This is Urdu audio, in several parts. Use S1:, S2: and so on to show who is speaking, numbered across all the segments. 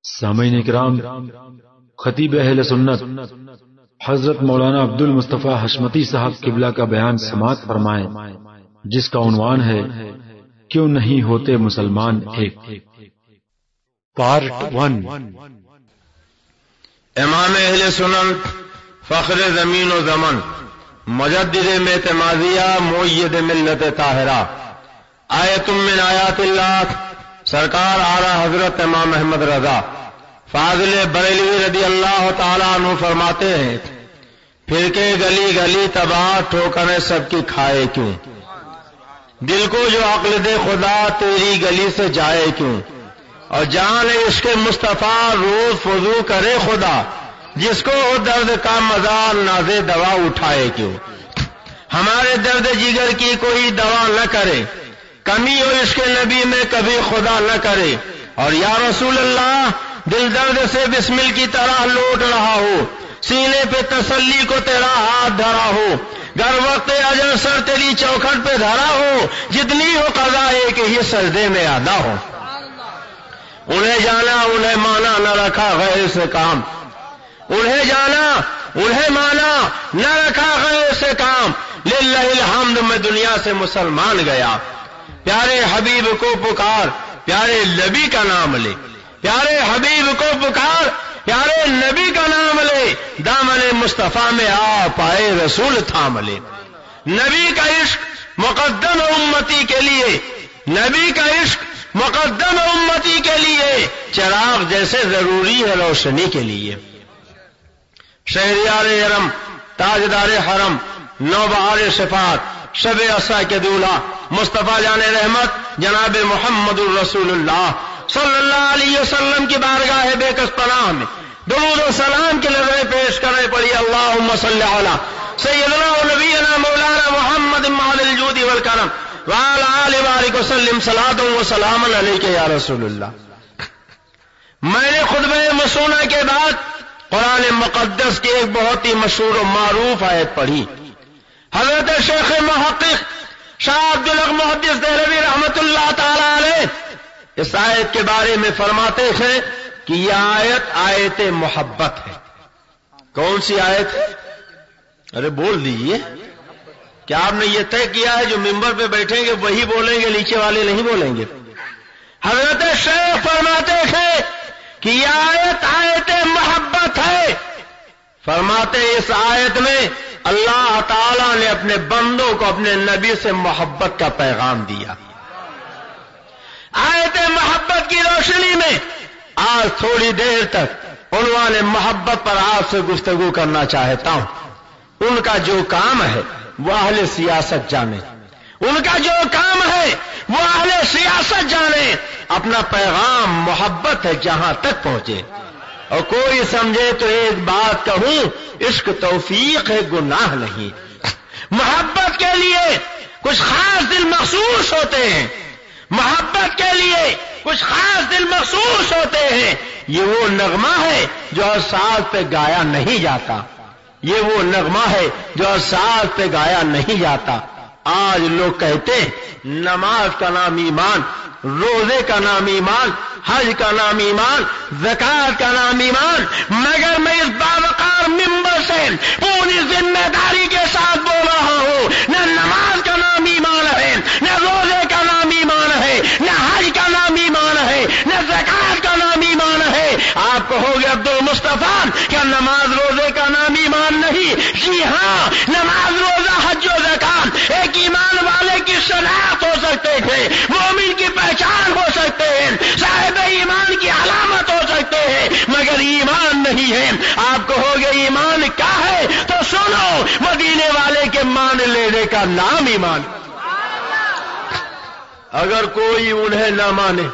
S1: سامعین کرام، خطیب اہل سنت حضرت مولانا عبد المصطفیٰ حشمتی صاحب قبلہ کا بیان سماعت فرمائیں، جس کا عنوان ہے کیوں نہیں ہوتے مسلمان ایک۔ پارٹ 1۔
S2: امام اہل سنت، فخر زمین و زمن، مجدد اعتمادیہ، مؤید ملت طاہرہ، آیت من آیات اللہ، سرکار اعلیٰ حضرت امام احمد رضا فاضل بریلوی رضی اللہ تعالیٰ عنہ فرماتے ہیں، پھر کے گلی گلی تباہ ٹھوکریں سب کی کھائے کیوں، دل کو جو عقل دے خدا تیری گلی سے جائے کیوں، اور جان عشق مصطفیٰ روز فضو کرے خدا، جس کو ہو درد کا مزار نازے دوا اٹھائے کیوں، ہمارے درد جگر کی کوئی دوا نہ کرے، کمی ہو عشق نبی میں کبھی خدا نہ کرے، اور یا رسول اللہ دل درد سے بسمل کی طرح لوٹ رہا ہو، سینے پہ تسلی کو تیرا ہاتھ دھرا ہو، گر وقت اجل سر تیری چوکھٹ پہ دھرا ہو، جتنی ہو قضا ایک ہی سجدے میں ادا ہو، انہیں جانا انہیں مانا نہ رکھا غیر سے کام، انہیں جانا انہیں مانا نہ رکھا غیر سے کام، للہ الحمد میں دنیا سے مسلمان گیا، پیارے حبیب کو پکار پیارے نبی کا نام لے، پیارے حبیب کو پکار پیارے نبی کا نام لے، دامن مصطفیٰ میں آ پائے رسول تھام لے، نبی کا عشق مقدم امتی کے لیے، نبی کا عشق مقدم امتی کے لیے، چراغ جیسے ضروری ہے روشنی کے لیے، شہریار حرم، تاجدار حرم، نوبہار صفات، شب عصا کے دولہا، مصطفیٰ جان رحمت جناب محمد الرسول اللہ صلی اللہ علیہ وسلم کی بارگاہ بے کس پناہ میں درود و سلام کی نظریں پیش کرنے پڑی۔ اللہم صلی علی سیدنا و نبینا مولانا محمد مال الجود والکرم وعلی آل بارک وسلم صلاۃ و سلام علیک یا رسول اللہ۔ میں نے خطبہ مسونہ کے بعد قرآن مقدس کی ایک بہت ہی مشہور و معروف آیت پڑھی، حضرت شیخ محقق شاہ عبدالحق محدث دہلوی رحمت اللہ تعالی علیہ اس آیت کے بارے میں فرماتے ہیں کہ یہ آیت آیت محبت ہے۔ کون سی آیت ہے؟ ارے بول دیجئے، کیا آپ نے یہ طے کیا ہے جو ممبر پہ بیٹھیں گے وہی بولیں گے، نیچے والے نہیں بولیں گے؟ حضرت شیخ فرماتے ہیں کہ یہ آیت آیت محبت ہے، فرماتے اس آیت میں اللہ تعالیٰ نے اپنے بندوں کو اپنے نبی سے محبت کا پیغام دیا۔ آیت محبت کی روشنی میں آج تھوڑی دیر تک عنوان محبت پر آپ سے گفتگو کرنا چاہتا ہوں۔ ان کا جو کام ہے وہ اہل سیاست جانے، ان کا جو کام ہے وہ اہل سیاست جانے، اپنا پیغام محبت ہے جہاں تک پہنچے، اور کوئی سمجھے تو ایک بات کہوں، عشق توفیق ہے گناہ نہیں۔ محبت کے لیے کچھ خاص دل مخصوص ہوتے ہیں، محبت کے لیے کچھ خاص دل مخصوص ہوتے ہیں، یہ وہ نغمہ ہے جو ہر ساز پہ گایا نہیں جاتا، یہ وہ نغمہ ہے جو ہر ساز پہ گایا نہیں جاتا۔ آج لوگ کہتے ہیں نماز کا نام ایمان، روزے کا نام ایمان، حج کا نام ایمان، زکات کا نام ایمان، مگر میں اس باوقار ممبر سے پوری ذمہ داری کے ساتھ بول رہا ہوں، نہ نماز کا نام ایمان ہے، نہ روزے کا نام ایمان ہے، نہ حج کا نام ایمان ہے، نہ زکات کا نام ایمان ہے۔ آپ کہو گے عبد المصطفیٰ کیا نماز روزے کا نام ایمان نہیں؟ جی ہاں، نماز روزہ حج و زکات ایک ایمان والے کی شناخت ہو سکتے تھے، مومن کی پہچان ہو سکتے ہیں، صاحب ایمان کی علامت ہو سکتے ہیں، مگر ایمان نہیں ہے۔ آپ کہو گے ایمان کیا ہے؟ تو سنو، مدینے والے کے مان لینے کا نام ایمان۔ اگر کوئی انہیں نہ مانے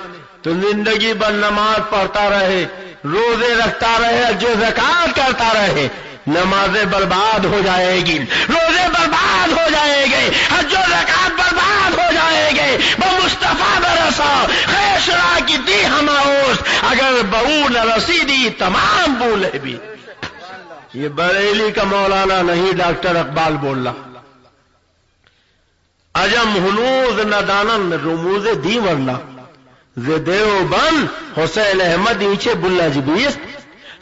S2: تو زندگی بھر نماز پڑھتا رہے، روزے رکھتا رہے، جو زکات کرتا رہے، نمازیں برباد ہو جائے گی، روزے برباد ہو جائیں گے، حج و زکات برباد ہو جائیں گے۔ بمصطفیٰ برسا خیشرا کی دی ہماؤس، اگر بہو نہ رسیدی تمام بولے بھی۔ یہ بریلی کا مولانا نہیں، ڈاکٹر اقبال بول رہا۔ عجم ہنوز نہ دانن رموز دی ورنہ، دیوبند حسین احمد نیچے بلا جبیست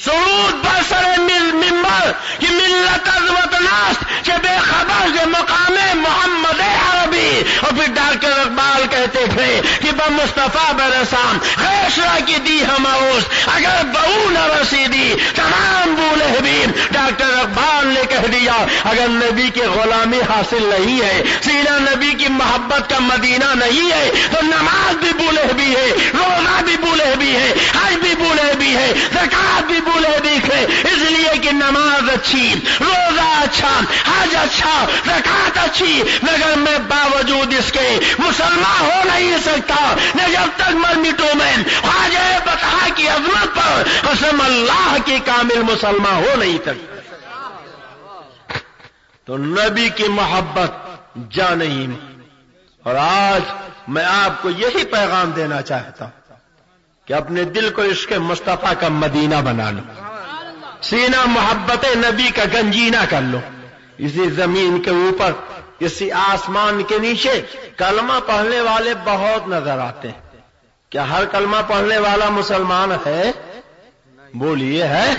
S2: سعود برسر منبر کہ ملت از وطنست کہ بے خبر کے مقام محمد عربی. اور پھر ڈاکٹر اقبال کہتے تھے کہ بمصطفیٰ برسام خیشرہ کی دی ہماؤس اگر بہو نہ رسیدی تمام بولے بھی. ڈاکٹر اقبال نے کہہ دیا اگر نبی کی غلامی حاصل نہیں ہے, سینا نبی کی محبت کا مدینہ نہیں ہے, تو نماز بھی بولے بھی ہے, روزہ بھی بولے بھی ہے, حج بھی بولے بھی ہے, زکات بھی بولے بھی ہے. اس لیے کہ نماز اچھی, روزہ اچھا, حج اچھا, زکات اچھی, مگر میں باوجود اس کے مسلمان ہو نہیں سکتا نہ جب تک مر مٹوں میں خواجہ بطحا کی عظمت پر قسم اللہ کی کامل مسلمان ہو نہیں سکتا. تو نبی کی محبت جان ایمان. اور آج میں آپ کو یہی پیغام دینا چاہتا ہوں کہ اپنے دل کو عشق مصطفیٰ کا مدینہ بنا لو, سینہ محبت نبی کا گنجینہ کر لو. اسی زمین کے اوپر, اسی آسمان کے نیچے کلمہ پڑھنے والے بہت نظر آتے ہیں. کیا ہر کلمہ پڑھنے والا مسلمان ہے؟ بولیے ہے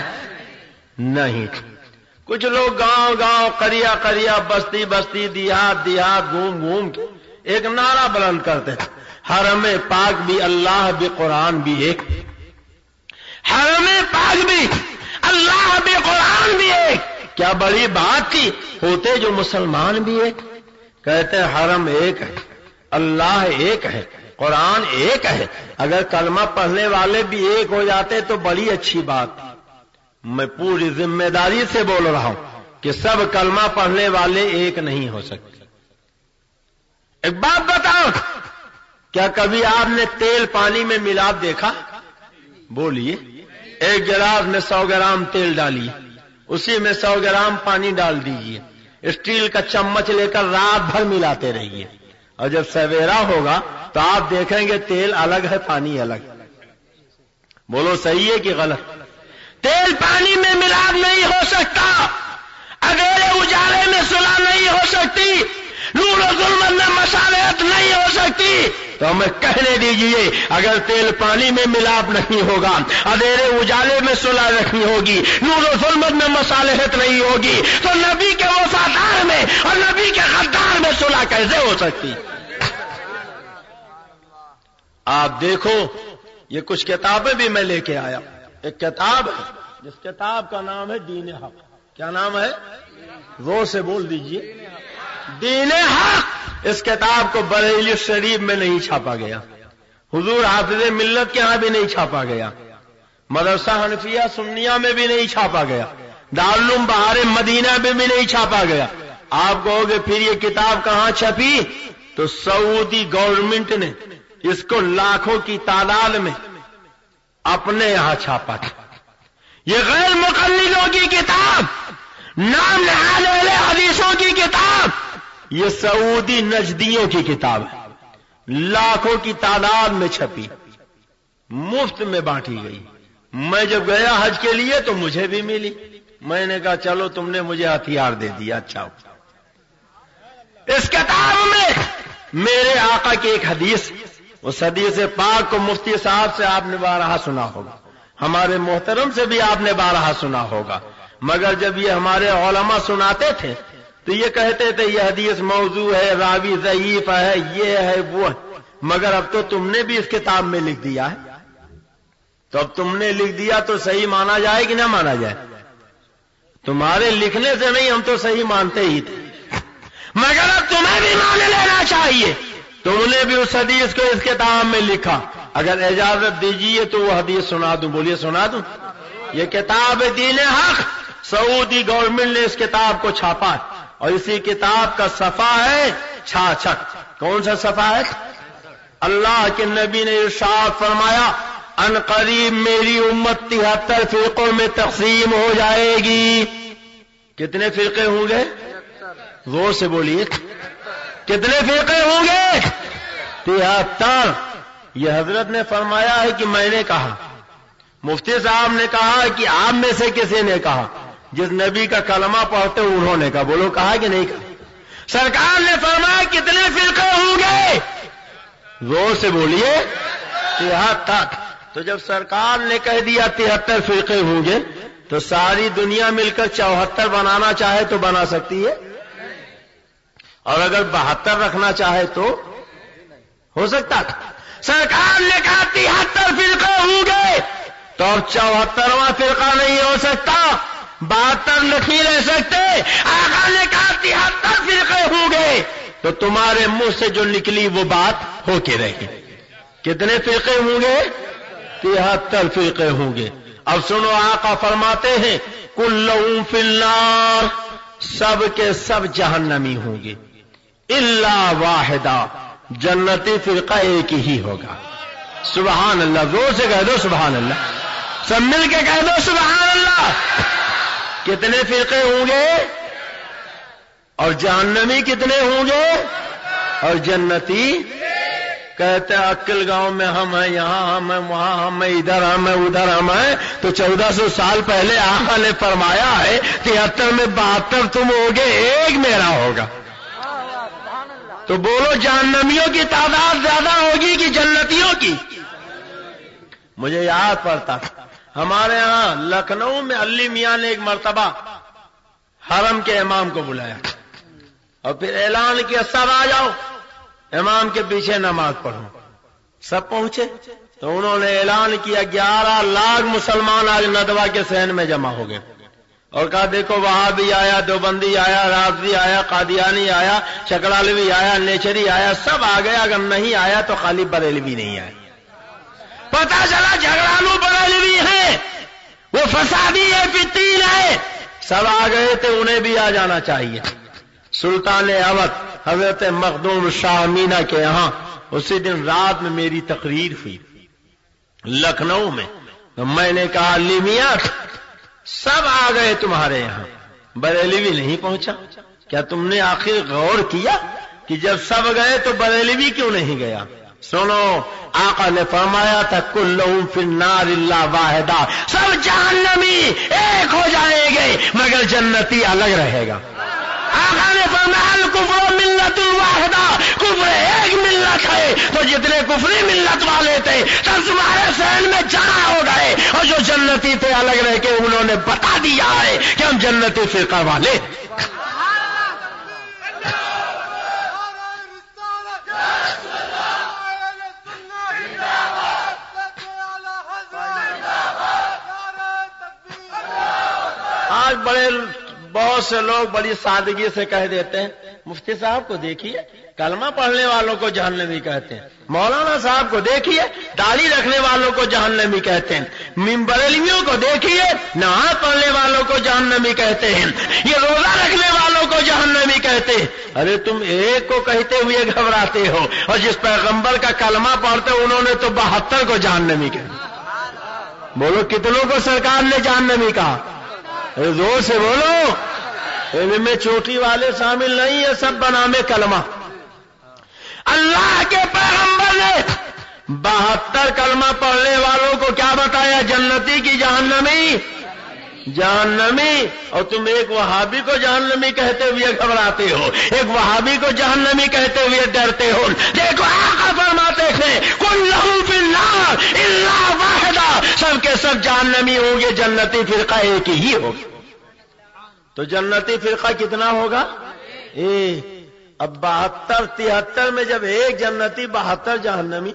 S2: نہیں. کچھ لوگ گاؤں گاؤں, قریہ قریہ, بستی بستی, دیہات دیہات گھوم گھوم کے ایک نعرہ بلند کرتے ہیں, حرم پاک بھی اللہ بھی قرآن بھی ایک. حرم پاک بھی اللہ بھی قرآن بھی ایک. کیا بڑی بات تھی, ہوتے جو مسلمان بھی ایک. کہتے ہیں حرم ایک ہے, اللہ ایک ہے, قرآن ایک ہے. اگر کلمہ پڑھنے والے بھی ایک ہو جاتے تو بڑی اچھی بات. میں پوری ذمہ داری سے بول رہا ہوں کہ سب کلمہ پڑھنے والے ایک نہیں ہو سکتے. ایک بات بتاؤ, کیا کبھی آپ نے تیل پانی میں ملا دیکھا؟ بولیے. ایک گلاس میں 100 گرام تیل ڈالیے, اسی میں 100 گرام پانی ڈال دیجئے, اسٹیل کا چمچ لے کر رات بھر ملاتے رہیے, اور جب سویرا ہوگا تو آپ دیکھیں گے تیل الگ ہے پانی الگ. بولو صحیح ہے کہ غلط؟ تیل پانی میں ملاپ نہیں ہو سکتا, اندھیرے اجالے میں صلح نہیں ہو سکتی, نور و ظلمت میں مصالحت نہیں ہو سکتی. تو ہمیں کہنے دیجئے اگر تیل پانی میں ملاپ نہیں ہوگا, اندھیرے اجالے میں صلح نہیں ہوگی, نور و ظلمت میں مصالحت نہیں ہوگی, تو نبی کے وفادار میں اور نبی کے غدار میں صلح کیسے ہو سکتی؟ آپ دیکھو, یہ کچھ کتابیں بھی میں لے کے آیا. ایک کتاب ہے جس کتاب کا نام ہے دین حق. کیا نام ہے؟ زور سے بول دیجئے. دین حق. اس کتاب کو بریلی شریف میں نہیں چھاپا گیا, حضور حافظ ملت کے ہاں بھی نہیں چھاپا گیا, مدرسہ حنفیہ سنیہ میں بھی نہیں چھاپا گیا, دارالعلوم بہار مدینہ میں بھی نہیں چھاپا گیا. آپ کہو گے پھر یہ کتاب کہاں چھپی؟ تو سعودی گورنمنٹ نے اس کو لاکھوں کی تعداد میں اپنے یہاں چھاپا تھا. یہ غیر مقلدوں کی کتاب, نام نہاد اہل حدیثوں کی کتاب, یہ سعودی نجدیوں کی کتاب ہے. لاکھوں کی تعداد میں چھپی, مفت میں بانٹی گئی. میں جب گیا حج کے لیے تو مجھے بھی ملی. میں نے کہا چلو تم نے مجھے ہتھیار دے دیا, اچھا. اس کتاب میں میرے آقا کی ایک حدیث, اس حدیث پاک کو مفتی صاحب سے آپ نے بارہا سنا ہوگا, ہمارے محترم سے بھی آپ نے بارہا سنا ہوگا, مگر جب یہ ہمارے علماء سناتے تھے تو یہ کہتے تھے یہ حدیث موضوع ہے, راوی ضعیف ہے, یہ ہے وہ ہے. مگر اب تو تم نے بھی اس کتاب میں لکھ دیا ہے, تو اب تم نے لکھ دیا تو صحیح مانا جائے کہ نہ مانا جائے؟ تمہارے لکھنے سے نہیں, ہم تو صحیح مانتے ہی تھے, مگر اب تمہیں بھی مان لینا چاہیے. تم نے بھی اس حدیث کو اس کتاب میں لکھا, اگر اجازت دیجیے تو وہ حدیث سنا دوں. بولیے سنا دوں. یہ کتاب دین حق, سعودی گورنمنٹ نے اس کتاب کو چھاپا ہے, اور اسی کتاب کا صفحہ ہے 66. کون سا صفحہ ہے؟ اللہ کے نبی نے ارشاد فرمایا ان قریب میری امت 73 فرقوں میں تقسیم ہو جائے گی. کتنے فرقے ہوں گے؟ زور سے بولیے. کتنے فرقے ہوں گے؟ 73. یہ حضرت نے فرمایا ہے کہ میں نے کہا, مفتی صاحب نے کہا کہ آپ میں سے کسی نے کہا, جس نبی کا کلمہ پڑھتے انہوں نے کہا. بولو کہا کہ نہیں کہا؟ سرکار نے فرمایا کتنے فرقے ہوں گے؟ زور سے بولیے. 73۔ تو جب سرکار نے کہہ دیا 73 فرقے ہوں گے تو ساری دنیا مل کر 74 بنانا چاہے تو بنا سکتی ہے، اور اگر 72 رکھنا چاہے تو ہو سکتا تھا۔ سرکار نے کہا 73 فرقے ہوں گے تو اب 74واں فرقہ نہیں ہو سکتا، 72 نہیں رہ سکتے۔ آقا نے کہا 73 فرقے ہوں گے تو تمہارے منہ سے جو نکلی وہ بات ہو کے رہی۔ کتنے فرقے ہوں گے؟ 73 فرقے ہوں گے۔ اب سنو، آقا فرماتے ہیں کلہم فی النار، سب کے سب جہنمی ہوں گے، الا واحدہ، جنتی فرقہ ایک ہی ہوگا۔ سبحان اللہ، زور سے کہہ دو سبحان اللہ، سب مل کے کہہ دو سبحان اللہ۔ کتنے فرقے ہوں گے اور جہنمی کتنے ہوں گے اور جنتی؟ کہتے ہیں عقل گاؤں میں ہم ہیں، یہاں ہم ہیں، وہاں ہم ہیں، ادھر ہم ہیں، ادھر ہم ہیں۔ تو 1400 سال پہلے آقا نے فرمایا ہے 73 میں 72 تم ہوگے، ایک میرا ہوگا۔ تو بولو جہنمیوں کی تعداد زیادہ ہوگی کہ جنتیوں کی؟ مجھے یاد پڑتا ہمارے ہاں لکھنؤ میں علی میاں نے ایک مرتبہ حرم کے امام کو بلایا اور پھر اعلان کیا سب آ جاؤ امام کے پیچھے نماز پڑھو۔ سب پہنچے تو انہوں نے اعلان کیا 11 لاکھ مسلمان آج ندوہ کے صحن میں جمع ہو گئے، اور کہا دیکھو وہابی آیا، دیوبندی آیا، رافضی آیا، قادیانی آیا، چکڑالوی آیا، نیچری آیا، سب آ گیا، اگر نہیں آیا تو خالی بریلوی نہیں آیا۔ پتا چلا جھگڑالو بریلوی ہے، وہ فسادی ہے، فتیل ہے، سب آ گئے تھے، انہیں بھی آ جانا چاہیے۔ سلطان اودھ حضرت مخدوم شاہ مینا کے یہاں اسی دن رات میں میری تقریر ہوئی لکھنؤ میں، تو میں نے کہا علی میاں سب آ گئے تمہارے یہاں، بریلوی نہیں پہنچا، کیا تم نے آخر غور کیا کہ جب سب گئے تو بریلوی کیوں نہیں گیا؟ سنو، آقا نے فرمایا تھا کلہم فی النار الا واحدہ، سب جہنمی ایک ہو جائیں گے مگر جنتی الگ رہے گا۔ آقا نے فرمایا الکفر ملت واحدہ، کفر ایک ملت ہے، تو جتنے کفری ملت والے تھے سب تمہارے صحن میں جمع ہو گئے، اور جو جنتی تھے الگ رہ کے انہوں نے بتا دیا ہے کہ ہم جنتی فرقہ والے۔ آج بہت سے لوگ بڑی سادگی سے کہہ دیتے ہیں مفتی صاحب کو دیکھیے کلمہ پڑھنے والوں کو جہنمی کہتے ہیں، مولانا صاحب کو دیکھیے داڑھی رکھنے والوں کو جہنمی کہتے ہیں، بریلویوں کو دیکھیے نماز پڑھنے والوں کو جہنمی کہتے ہیں، یہ روزہ رکھنے والوں کو جہنمی کہتے ہیں۔ ارے تم ایک کو کہتے ہوئے گھبراتے ہو، اور جس پیغمبر کا کلمہ پڑھتے انہوں نے تو 72 کو جہنمی کہا۔ بولو کتنوں کو سرکار نے جہنمی کہا؟ زور سے بولو، ان میں چوٹی والے شامل نہیں ہے، سب بنام کلمہ۔ اللہ کے پیغمبر نے 72 کلمہ پڑھنے والوں کو کیا بتایا؟ جنتی کی جہنمی؟ جہنمی۔ اور تم ایک وہابی کو جہنمی کہتے ہوئے گھبراتے ہو، ایک وہابی کو جہنمی کہتے ہوئے ڈرتے ہو۔ دیکھو آقا فرماتے تھے کلہم فی النار الا واحدہ، سب کے سب جہنمی ہوں گے، جنتی فرقہ ایک ہی ہوگا۔ تو جنتی فرقہ کتنا ہوگا؟ اب 72 73 میں جب ایک جنتی 72 جہنمی،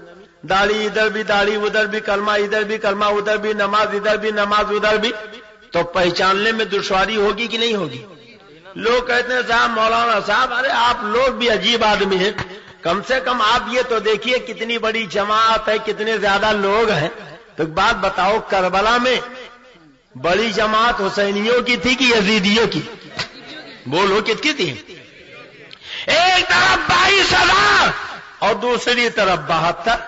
S2: داڑھی ادھر بھی داڑھی ادھر بھی کلمہ ادھر بھی کلمہ ادھر بھی نماز ادھر بھی نماز ادھر بھی، تو پہچاننے میں دشواری ہوگی کہ نہیں ہوگی؟ لوگ کہتے ہیں صاحب مولانا صاحب ارے آپ لوگ بھی عجیب آدمی ہیں، کم سے کم آپ یہ تو دیکھیے کتنی بڑی جماعت ہے، کتنے زیادہ لوگ ہیں۔ تو ایک بات بتاؤ، کربلا میں بڑی جماعت حسینیوں کی تھی کہ یزیدیوں کی؟ بولو کس کی تھی؟ ایک طرف 22,000 اور دوسری طرف 72،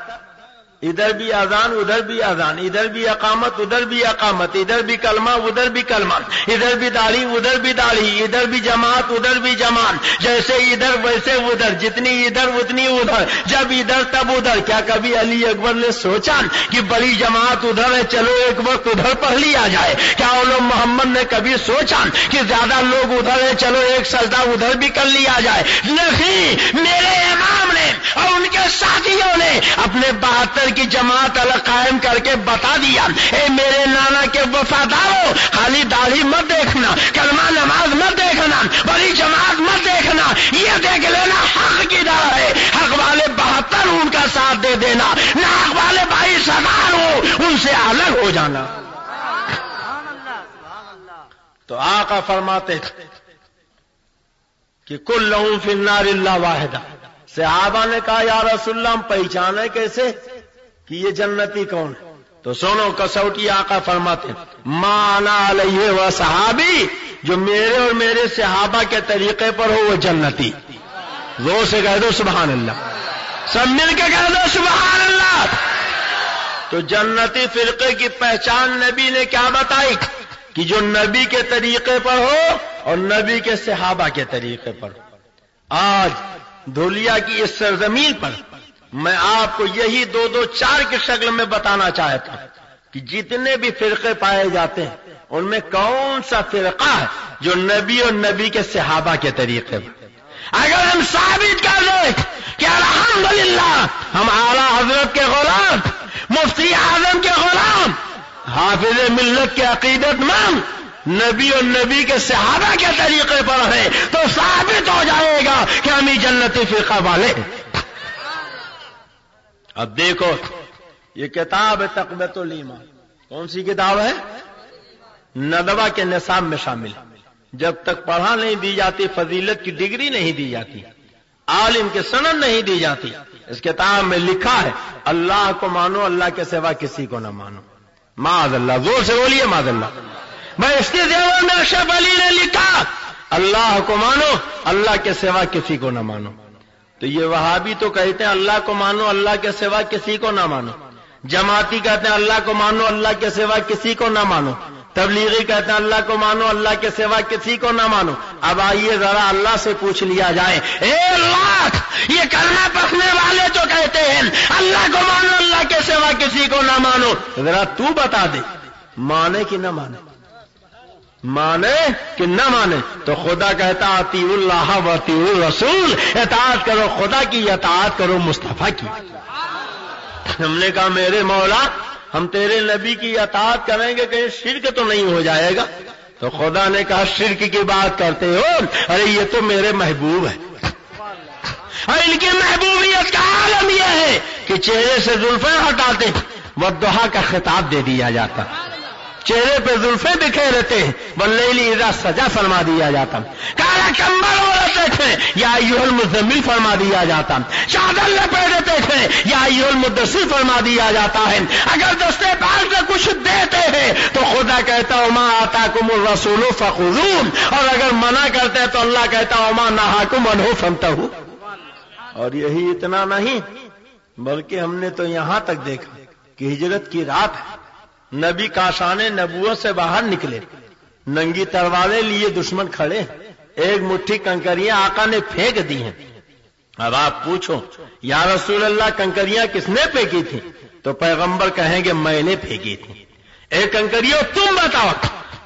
S2: ادھر بھی اذان ادھر بھی اذان، ادھر بھی اقامت ادھر بھی اقامت، ادھر بھی کلمہ ادھر بھی کلمہ، ادھر بھی داڑھی ادھر بھی داڑھی، ادھر بھی جماعت ادھر بھی جماعت، جیسے ادھر ویسے ادھر، جتنی ادھر اتنی ادھر، جب ادھر تب ادھر۔ کیا کبھی علی اکبر نے سوچا کہ بڑی جماعت ادھر ہے چلو ایک وقت ادھر پڑھ لیا جائے؟ کیا علم محمد نے کبھی سوچا کہ زیادہ لوگ ادھر ہے چلو ایک سجدہ ادھر بھی کر لیا جائے؟ نہیں، میرے امام نے اور ان کے ساتھیوں نے اپنے 72 کی جماعت الگ قائم کر کے بتا دیا، اے میرے نانا کے وفاداروں، خالی داڑھی مت دیکھنا، کلمہ نماز مت دیکھنا، بڑی جماعت مت دیکھنا، یہ دیکھ لینا حق کی راہ ہے، حق والے 72 ان کا ساتھ دے دینا، نہ حق والے 22,000 ہو ان سے الگ ہو جانا۔ تو آقا فرماتے کہ کلہم فی النار الا واحدہ۔ صحابہ نے کہا یا رسول اللہ ہم پہچانے کیسے کہ یہ جنتی کون ہے؟ تو سنو کسوٹی آقا فرماتے ما انا علیہ و صحابی، جو میرے اور میرے صحابہ کے طریقے پر ہو وہ جنتی۔ زور سے کہہ دو سبحان اللہ، سب مل کے کہہ دو سبحان اللہ۔ تو جنتی فرقے کی پہچان نبی نے کیا بتائی کہ جو نبی کے طریقے پر ہو اور نبی کے صحابہ کے طریقے پر۔ آج دھولیا کی اس سرزمین پر میں آپ کو یہی 2 4 کی شکل میں بتانا چاہتا ہوں کہ جتنے بھی فرقے پائے جاتے ہیں ان میں کون سا فرقہ ہے جو نبی اور نبی کے صحابہ کے طریقے پر۔ اگر ہم ثابت کر دیں کہ الحمدللہ ہم اعلیٰ حضرت کے غلام، مفتی اعظم کے غلام، حافظ ملت کے عقیدت مند نبی اور نبی کے صحابہ کے طریقے پر ہیں تو ثابت ہو جائے گا کہ ہم ہی جنتی فرقہ والے ہیں۔ اب دیکھو یہ کتاب ہے تقویۃ الایمان، کون سی کتاب ہے؟ ندوہ کے نصاب میں شامل۔ جب تک پڑھا نہیں دی جاتی، فضیلت کی ڈگری نہیں دی جاتی، عالم کی سند نہیں دی جاتی۔ اس کتاب میں لکھا ہے اللہ کو مانو، اللہ کے سوا کسی کو نہ مانو۔ معاذ اللہ، زور سے بولیے معاذ اللہ۔ میں اس کے زیور میں اشرف علی نے لکھا اللہ کو مانو، اللہ کے سوا کسی کو نہ مانو۔ تو یہ وہابی تو کہتے ہیں اللہ کو مانو، اللہ کے سوا کسی کو نہ مانو۔ جماعتی کہتے ہیں اللہ کو مانو، اللہ کے سوا کسی کو نہ مانو۔ تبلیغی کہتے ہیں اللہ کو مانو، اللہ کے سوا کسی کو نہ مانو۔ اب آئیے ذرا اللہ سے پوچھ لیا جائے، اے اللہ، یہ کلمہ پڑھنے والے تو کہتے ہیں اللہ کو مانو، اللہ کے سوا کسی کو نہ مانو، ذرا تو بتا دے مانے کہ نہ مانے، مانے کہ نہ مانے؟ تو خدا کہتا اطیعوا اللہ و اطیعوا الرسول، اطاعت کرو خدا کی، اطاعت کرو مصطفیٰ کی۔ ہم نے کہا میرے مولا ہم تیرے نبی کی اطاعت کریں گے کہیں شرک تو نہیں ہو جائے گا؟ تو خدا نے کہا شرک کی بات کرتے ہو؟ ارے یہ تو میرے محبوب ہے، اور ان کی محبوبیت کا عالم یہ ہے کہ چہرے سے زلفیں ہٹاتے والضحیٰ کا خطاب دے دیا جاتا، چہرے پہ زلفیں بکھیرتے ہیں واللیل اذا سجا فرما دیا جاتا، کالا کمبل اوڑھتے تھے یا ایھا المزمل فرما دیا جاتا، چادر لپیٹتے تھے یا ایھا المدثر فرما دیا جاتا ہے۔ اگر دستے پال سے کچھ دیتے ہیں تو خدا کہتا وما آتاکم الرسول فخذوہ، اور اگر منع کرتے ہیں تو اللہ کہتا وما نہاکم عنہ فانتہوا۔ اور یہی اتنا نہیں بلکہ ہم نے تو یہاں تک دیکھا کہ ہجرت کی رات ہے، نبی کاشان نبوت سے باہر نکلے، ننگی تلواریں لیے دشمن کھڑے، ایک مٹھی کنکریاں آقا نے پھینک دی ہیں۔ اب آپ پوچھو یا رسول اللہ کنکریاں کس نے پھینکی تھی؟ تو پیغمبر کہیں گے میں نے پھینکی تھی۔ ایک کنکریوں تم بتاؤ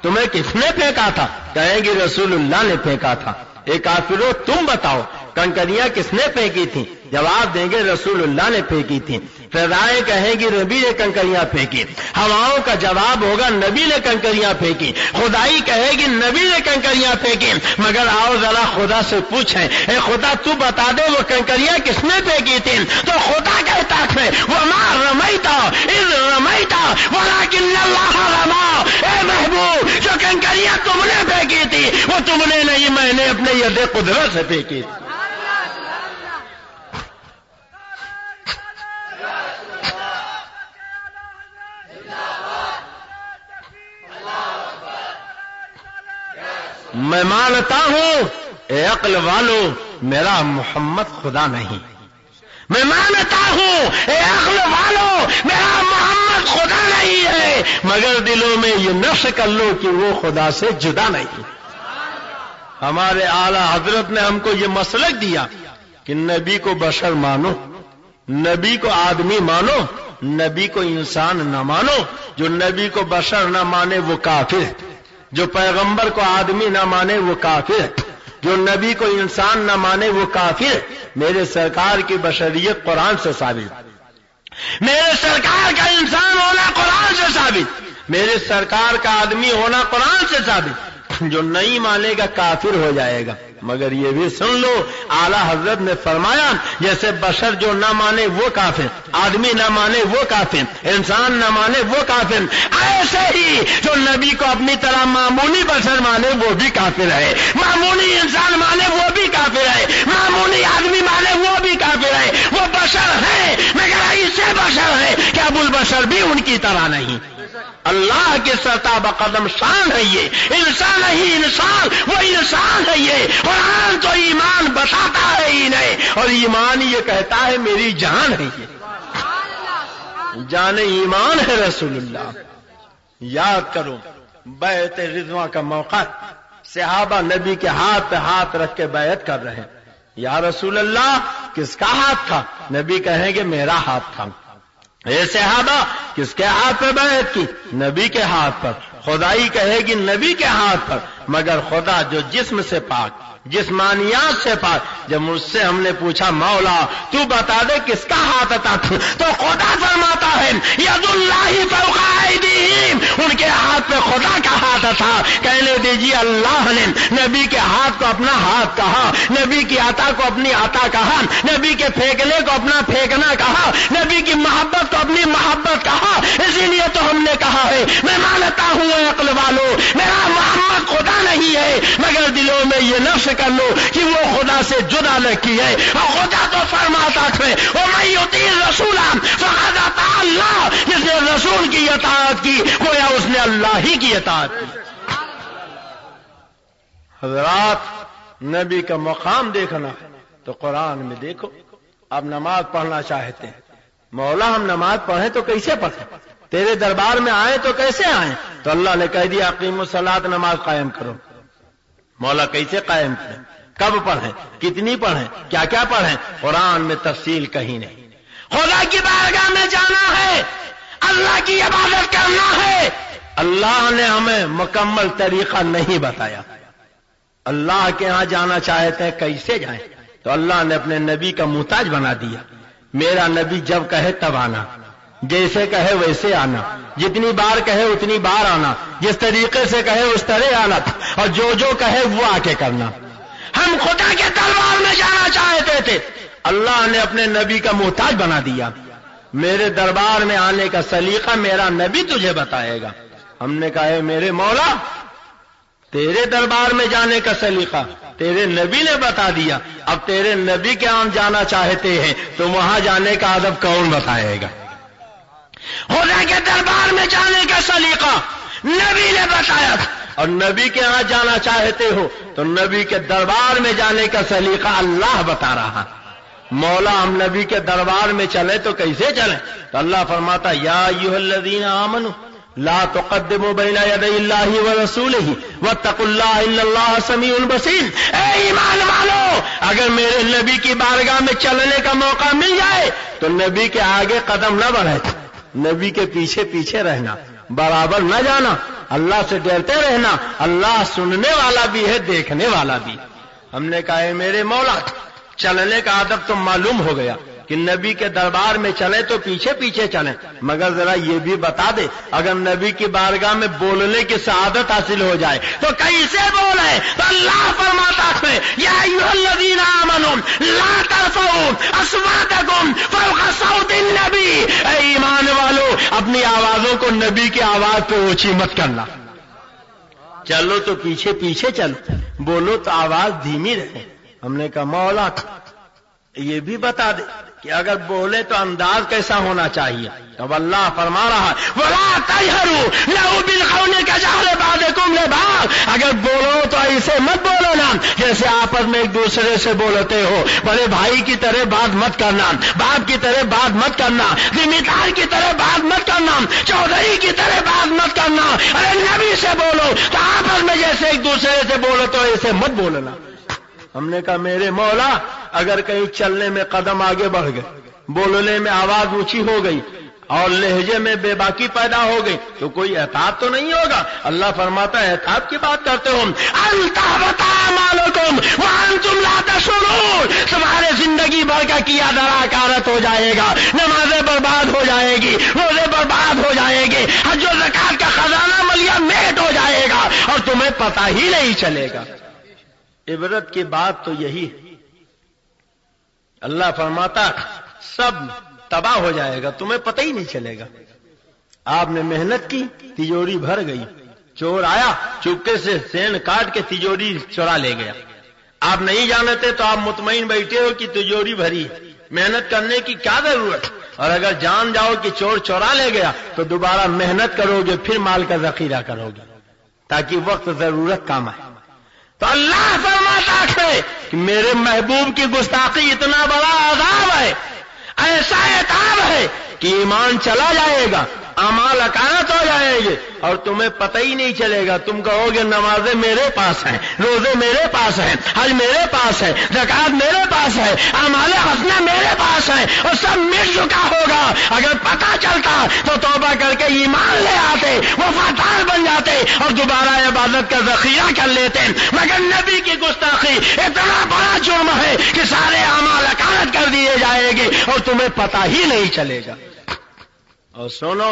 S2: تمہیں کس نے پھینکا تھا؟ کہیں گے رسول اللہ نے پھینکا تھا۔ ایک کافروں تم بتاؤ کنکریاں کس نے پھینکی تھی؟ جواب دیں گے رسول اللہ نے پھینکی تھی۔ فضائیں کہیں گی نبی نے کنکریاں پھینکی، ہواؤں کا جواب ہوگا نبی نے کنکریاں پھینکی، خدائی کہے گی نبی نے کنکریاں پھینکی۔ مگر آؤ ذرا خدا سے پوچھیں، اے خدا تو بتا دے وہ کنکریاں کس نے پھینکی تھی؟ تو خدا کہتا ہے وما رمیت اذ رمیت ولکن اللہ رمی۔ اے محبوب جو کنکریاں تم نے پھینکی تھی وہ تم نے نہیں، میں نے اپنے ید قدرت سے پھینکی۔ میں مانتا ہوں اے عقل والو میرا محمد خدا نہیں، میں مانتا ہوں اے عقل والو میرا محمد خدا نہیں ہے، مگر دلوں میں یہ نقش کر لو کہ وہ خدا سے جدا نہیں۔ ہمارے اعلی حضرت نے ہم کو یہ مسلک دیا کہ نبی کو بشر مانو، نبی کو آدمی مانو، نبی کو انسان نہ مانو۔ جو نبی کو بشر نہ مانے وہ کافر ہے، جو پیغمبر کو آدمی نہ مانے وہ کافر ہے، جو نبی کو انسان نہ مانے وہ کافر ہے۔ میرے سرکار کی بشریت قرآن سے ثابت، میرے سرکار کا انسان ہونا قرآن سے ثابت، میرے سرکار کا آدمی ہونا قرآن سے ثابت۔ جو نہیں مانے گا کافر ہو جائے گا۔ مگر یہ بھی سن لو، اعلی حضرت نے فرمایا جیسے بشر جو نہ مانے وہ کافر، آدمی نہ مانے وہ کافر، انسان نہ مانے وہ کافر، ایسے ہی جو نبی کو اپنی طرح معمولی بشر مانے وہ بھی کافر ہے، معمولی انسان مانے وہ بھی کافر ہے، معمولی آدمی مانے وہ بھی کافر ہے۔ وہ بشر ہے مگر ایسے بشر ہے کہ ابو البشر بھی ان کی طرح نہیں۔ اللہ کے سرتا بقدم شان ہے یہ، انسان ہی انسان، وہ انسان ہے یہ۔ قرآن تو ایمان بتاتا ہے ہی نہیں، اور ایمان یہ کہتا ہے میری جان ہے یہ، جان ایمان ہے رسول اللہ۔ یاد کرو بیعت رضوان کا موقع، صحابہ نبی کے ہاتھ پہ ہاتھ رکھ کے بیعت کر رہے ہیں۔ یا رسول اللہ کس کا ہاتھ تھا؟ نبی کہیں گے میرا ہاتھ تھا۔ اے صحابہ کس کے ہاتھ پہ بیعت کی؟ نبی کے ہاتھ پر۔ خدائی کہے گی نبی کے ہاتھ پر، مگر خدا جو جسم سے پاک، جسمانیات سے پاک، جب مجھ سے ہم نے پوچھا مولا تو بتا دے کس کا ہاتھ تھا، تو خدا فرماتا ہے ید اللہ فوق ایدیہم، ان کے ہاتھ پہ خدا کا ہاتھ تھا۔ کہنے دیجیے اللہ نے نبی کے ہاتھ کو اپنا ہاتھ کہا، نبی کی عطا کو اپنی عطا کہا، نبی کے پھینکنے کو اپنا پھینکنا کہا، نبی کی محبت کو اپنی محبت کہا۔ اسی لیے تو ہم نے کہا ہے میں مانتا ہوں عقل والو میرا محمد خدا نہیں ہے، مگر دلوں میں یہ نفس کر لو کہ وہ خدا سے جدا نہ کی ہے۔ اور خدا تو فرماتا ہے وَمَن يُطِعِ الرَّسُولَ فَقَدْ أَطَاعَ اللَّهَ، جس نے رسول کی اطاعت کی گویا اس نے اللہ ہی کی اطاعت کی۔ حضرات نبی کا مقام دیکھنا ہے تو قرآن میں دیکھو۔ اب نماز پڑھنا چاہتے ہیں، مولا ہم نماز پڑھیں تو کیسے پڑھیں؟ تیرے دربار میں آئیں تو کیسے آئیں؟ تو اللہ نے کہہ دیا اقیموا الصلاۃ، نماز قائم کرو۔ مولا کیسے قائم کریں؟ کب پڑھیں؟ کتنی پڑھیں؟ کیا کیا پڑھیں؟ قرآن میں تفصیل کہیں نہیں۔ خدا کی بارگاہ میں جانا ہے، اللہ کی عبادت کرنا ہے۔ اللہ نے ہمیں مکمل طریقہ نہیں بتایا۔ اللہ کے ہاں جانا چاہتے ہیں کیسے جائیں؟ تو اللہ نے اپنے نبی کا محتاج بنا دیا۔ میرا نبی جب کہے تب آنا، جیسے کہے ویسے آنا، جتنی بار کہے اتنی بار آنا، جس طریقے سے کہے اس طرح آنا، اور جو جو کہے وہ آ کے کرنا۔ ہم خدا کے دربار میں جانا چاہتے تھے، اللہ نے اپنے نبی کا محتاج بنا دیا۔ میرے دربار میں آنے کا سلیقہ میرا نبی تجھے بتائے گا۔ ہم نے کہا ہے میرے مولا تیرے دربار میں جانے کا سلیقہ تیرے نبی نے بتا دیا، اب تیرے نبی کے ہم جانا چاہتے ہیں تو وہاں جانے کا ادب کون بتائے گا؟ خدا کے دربار میں جانے کا سلیقہ نبی نے بتایا تھا، اور نبی کے ہاں جانا چاہتے ہو تو نبی کے دربار میں جانے کا سلیقہ اللہ بتا رہا۔ مولا ہم نبی کے دربار میں چلے تو کیسے چلیں؟ تو اللہ فرماتا یا ایھا الذین آمنوا لا تقدموا بین یدی اللہ ورسولہ واتقوا اللہ ان اللہ سمیع بصیر۔ اے ایمان والو اگر میرے نبی کی بارگاہ میں چلنے کا موقع مل جائے تو نبی کے آگے قدم نہ بڑھے، نبی کے پیچھے پیچھے رہنا، برابر نہ جانا، اللہ سے ڈرتے رہنا۔ اللہ سننے والا بھی ہے، دیکھنے والا بھی۔ ہم نے کہا ہے میرے مولا چلنے کا ادب تو معلوم ہو گیا کہ نبی کے دربار میں چلے تو پیچھے پیچھے چلیں، مگر ذرا یہ بھی بتا دے اگر نبی کی بارگاہ میں بولنے کی سعادت حاصل ہو جائے تو کیسے بولے؟ تو اللہ فرماتا ہے یا ایھا الذین آمنوا لا ترفعوا اصواتکم فوق صوت النبی۔ اے ایمان والو اپنی آوازوں کو نبی کی آواز پہ اونچی مت کرنا۔ چلو تو پیچھے پیچھے چلو، بولو تو آواز دھیمی رہے۔ ہم نے کہا مولا یہ بھی بتا دے کہ اگر بولے تو انداز کیسا ہونا چاہیے؟ اب اللہ فرما رہا ہے وَلَا تَجْهَرُوا لَهُ بِالْقَوْلِ كَجَهْرِ بَعْضِكُمْ لِبَعْضٍ۔ اگر بولو تو ایسے مت بولو نا جیسے آپس میں ایک دوسرے سے بولتے ہو، بڑے بھائی کی طرح بات مت کرنا، باپ کی طرح بات مت کرنا، ذمہ دار کی طرح بات مت کرنا، چودھری کی طرح بات مت کرنا۔ ارے نبی سے بولو تو آپس میں جیسے ایک دوسرے سے بولو تو ایسے مت بولنا۔ ہم نے کہا میرے مولا اگر کہیں چلنے میں قدم آگے بڑھ گئے، بولنے میں آواز اونچی ہو گئی، اور لہجے میں بے باکی پیدا ہو گئی تو کوئی احتیاط تو نہیں ہوگا. اللہ فرماتا ہے احتیاط کی بات کرتے ہو وانتم لا تشعرون، تمہارے زندگی بھر کا کیا درا کارت ہو جائے گا، نمازیں برباد ہو جائے گی، روزے برباد ہو جائے گے، حج و زکات کا خزانہ ملیا میٹ ہو جائے گا اور تمہیں پتہ ہی نہیں چلے گا. عبرت کی بات تو یہی ہے. اللہ فرماتا سب تباہ ہو جائے گا، تمہیں پتہ ہی نہیں چلے گا. آپ نے محنت کی، تجوری بھر گئی، چور آیا چپکے سے سین کاٹ کے تجوری چرا لے گیا. آپ نہیں جانتے تو آپ مطمئن بیٹھے ہو کہ تجوری بھری، محنت کرنے کی کیا ضرورت. اور اگر جان جاؤ کہ چور چورا لے گیا تو دوبارہ محنت کرو گے، پھر مال کا ذخیرہ کرو گے تاکہ وقت ضرورت کام آئے. تو اللہ فرماتا ہے کہ میرے محبوب کی گستاخی اتنا بڑا عذاب ہے، ایسا عذاب ہے کہ ایمان چلا جائے گا، اعمال اکانت ہو جائیں گے اور تمہیں پتہ ہی نہیں چلے گا. تم کہو گے نمازیں میرے پاس ہیں، روزے میرے پاس ہیں، حج میرے پاس ہے، زکات میرے پاس ہے، اعمال حسنہ میرے پاس ہے اور سب مٹ چکا ہوگا. اگر پتہ چلتا تو توبہ کر کے ایمان لے آتے، وفادار بن جاتے اور دوبارہ عبادت کا ذخیرہ کر لیتے. مگر نبی کی گستاخی اتنا بڑا جرم ہے کہ سارے اعمال اکانت کر دیے جائیں گے اور تمہیں پتہ ہی نہیں چلے گا. اور سنو،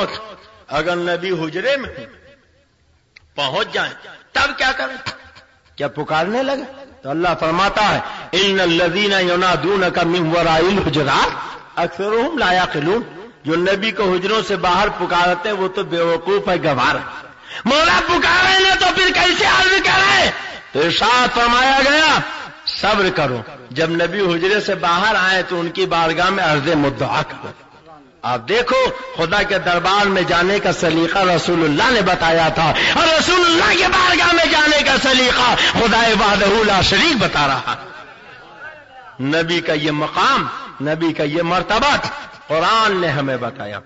S2: اگر نبی حجرے میں پہنچ جائیں تب کیا کریں؟ کیا پکارنے لگے؟ تو اللہ فرماتا ہے ان الذین ینادونک من وراء الحجرات اکثرهم لا یعقلون. جو نبی کو حجروں سے باہر پکارتے ہیں وہ تو بیوقوف ہے، گوار ہے. مولا پکارے نہ تو پھر کیسے عرض کرے؟ تو ارشاد فرمایا گیا صبر کرو، جب نبی حجرے سے باہر آئے تو ان کی بارگاہ میں عرض مدعا کرو. آپ دیکھو خدا کے دربار میں جانے کا سلیقہ رسول اللہ نے بتایا تھا اور رسول اللہ کے بارگاہ میں جانے کا سلیقہ خدا وحدہ لا شریک بتا رہا. نبی کا یہ مقام، نبی کا یہ مرتبہ قرآن نے ہمیں بتایا.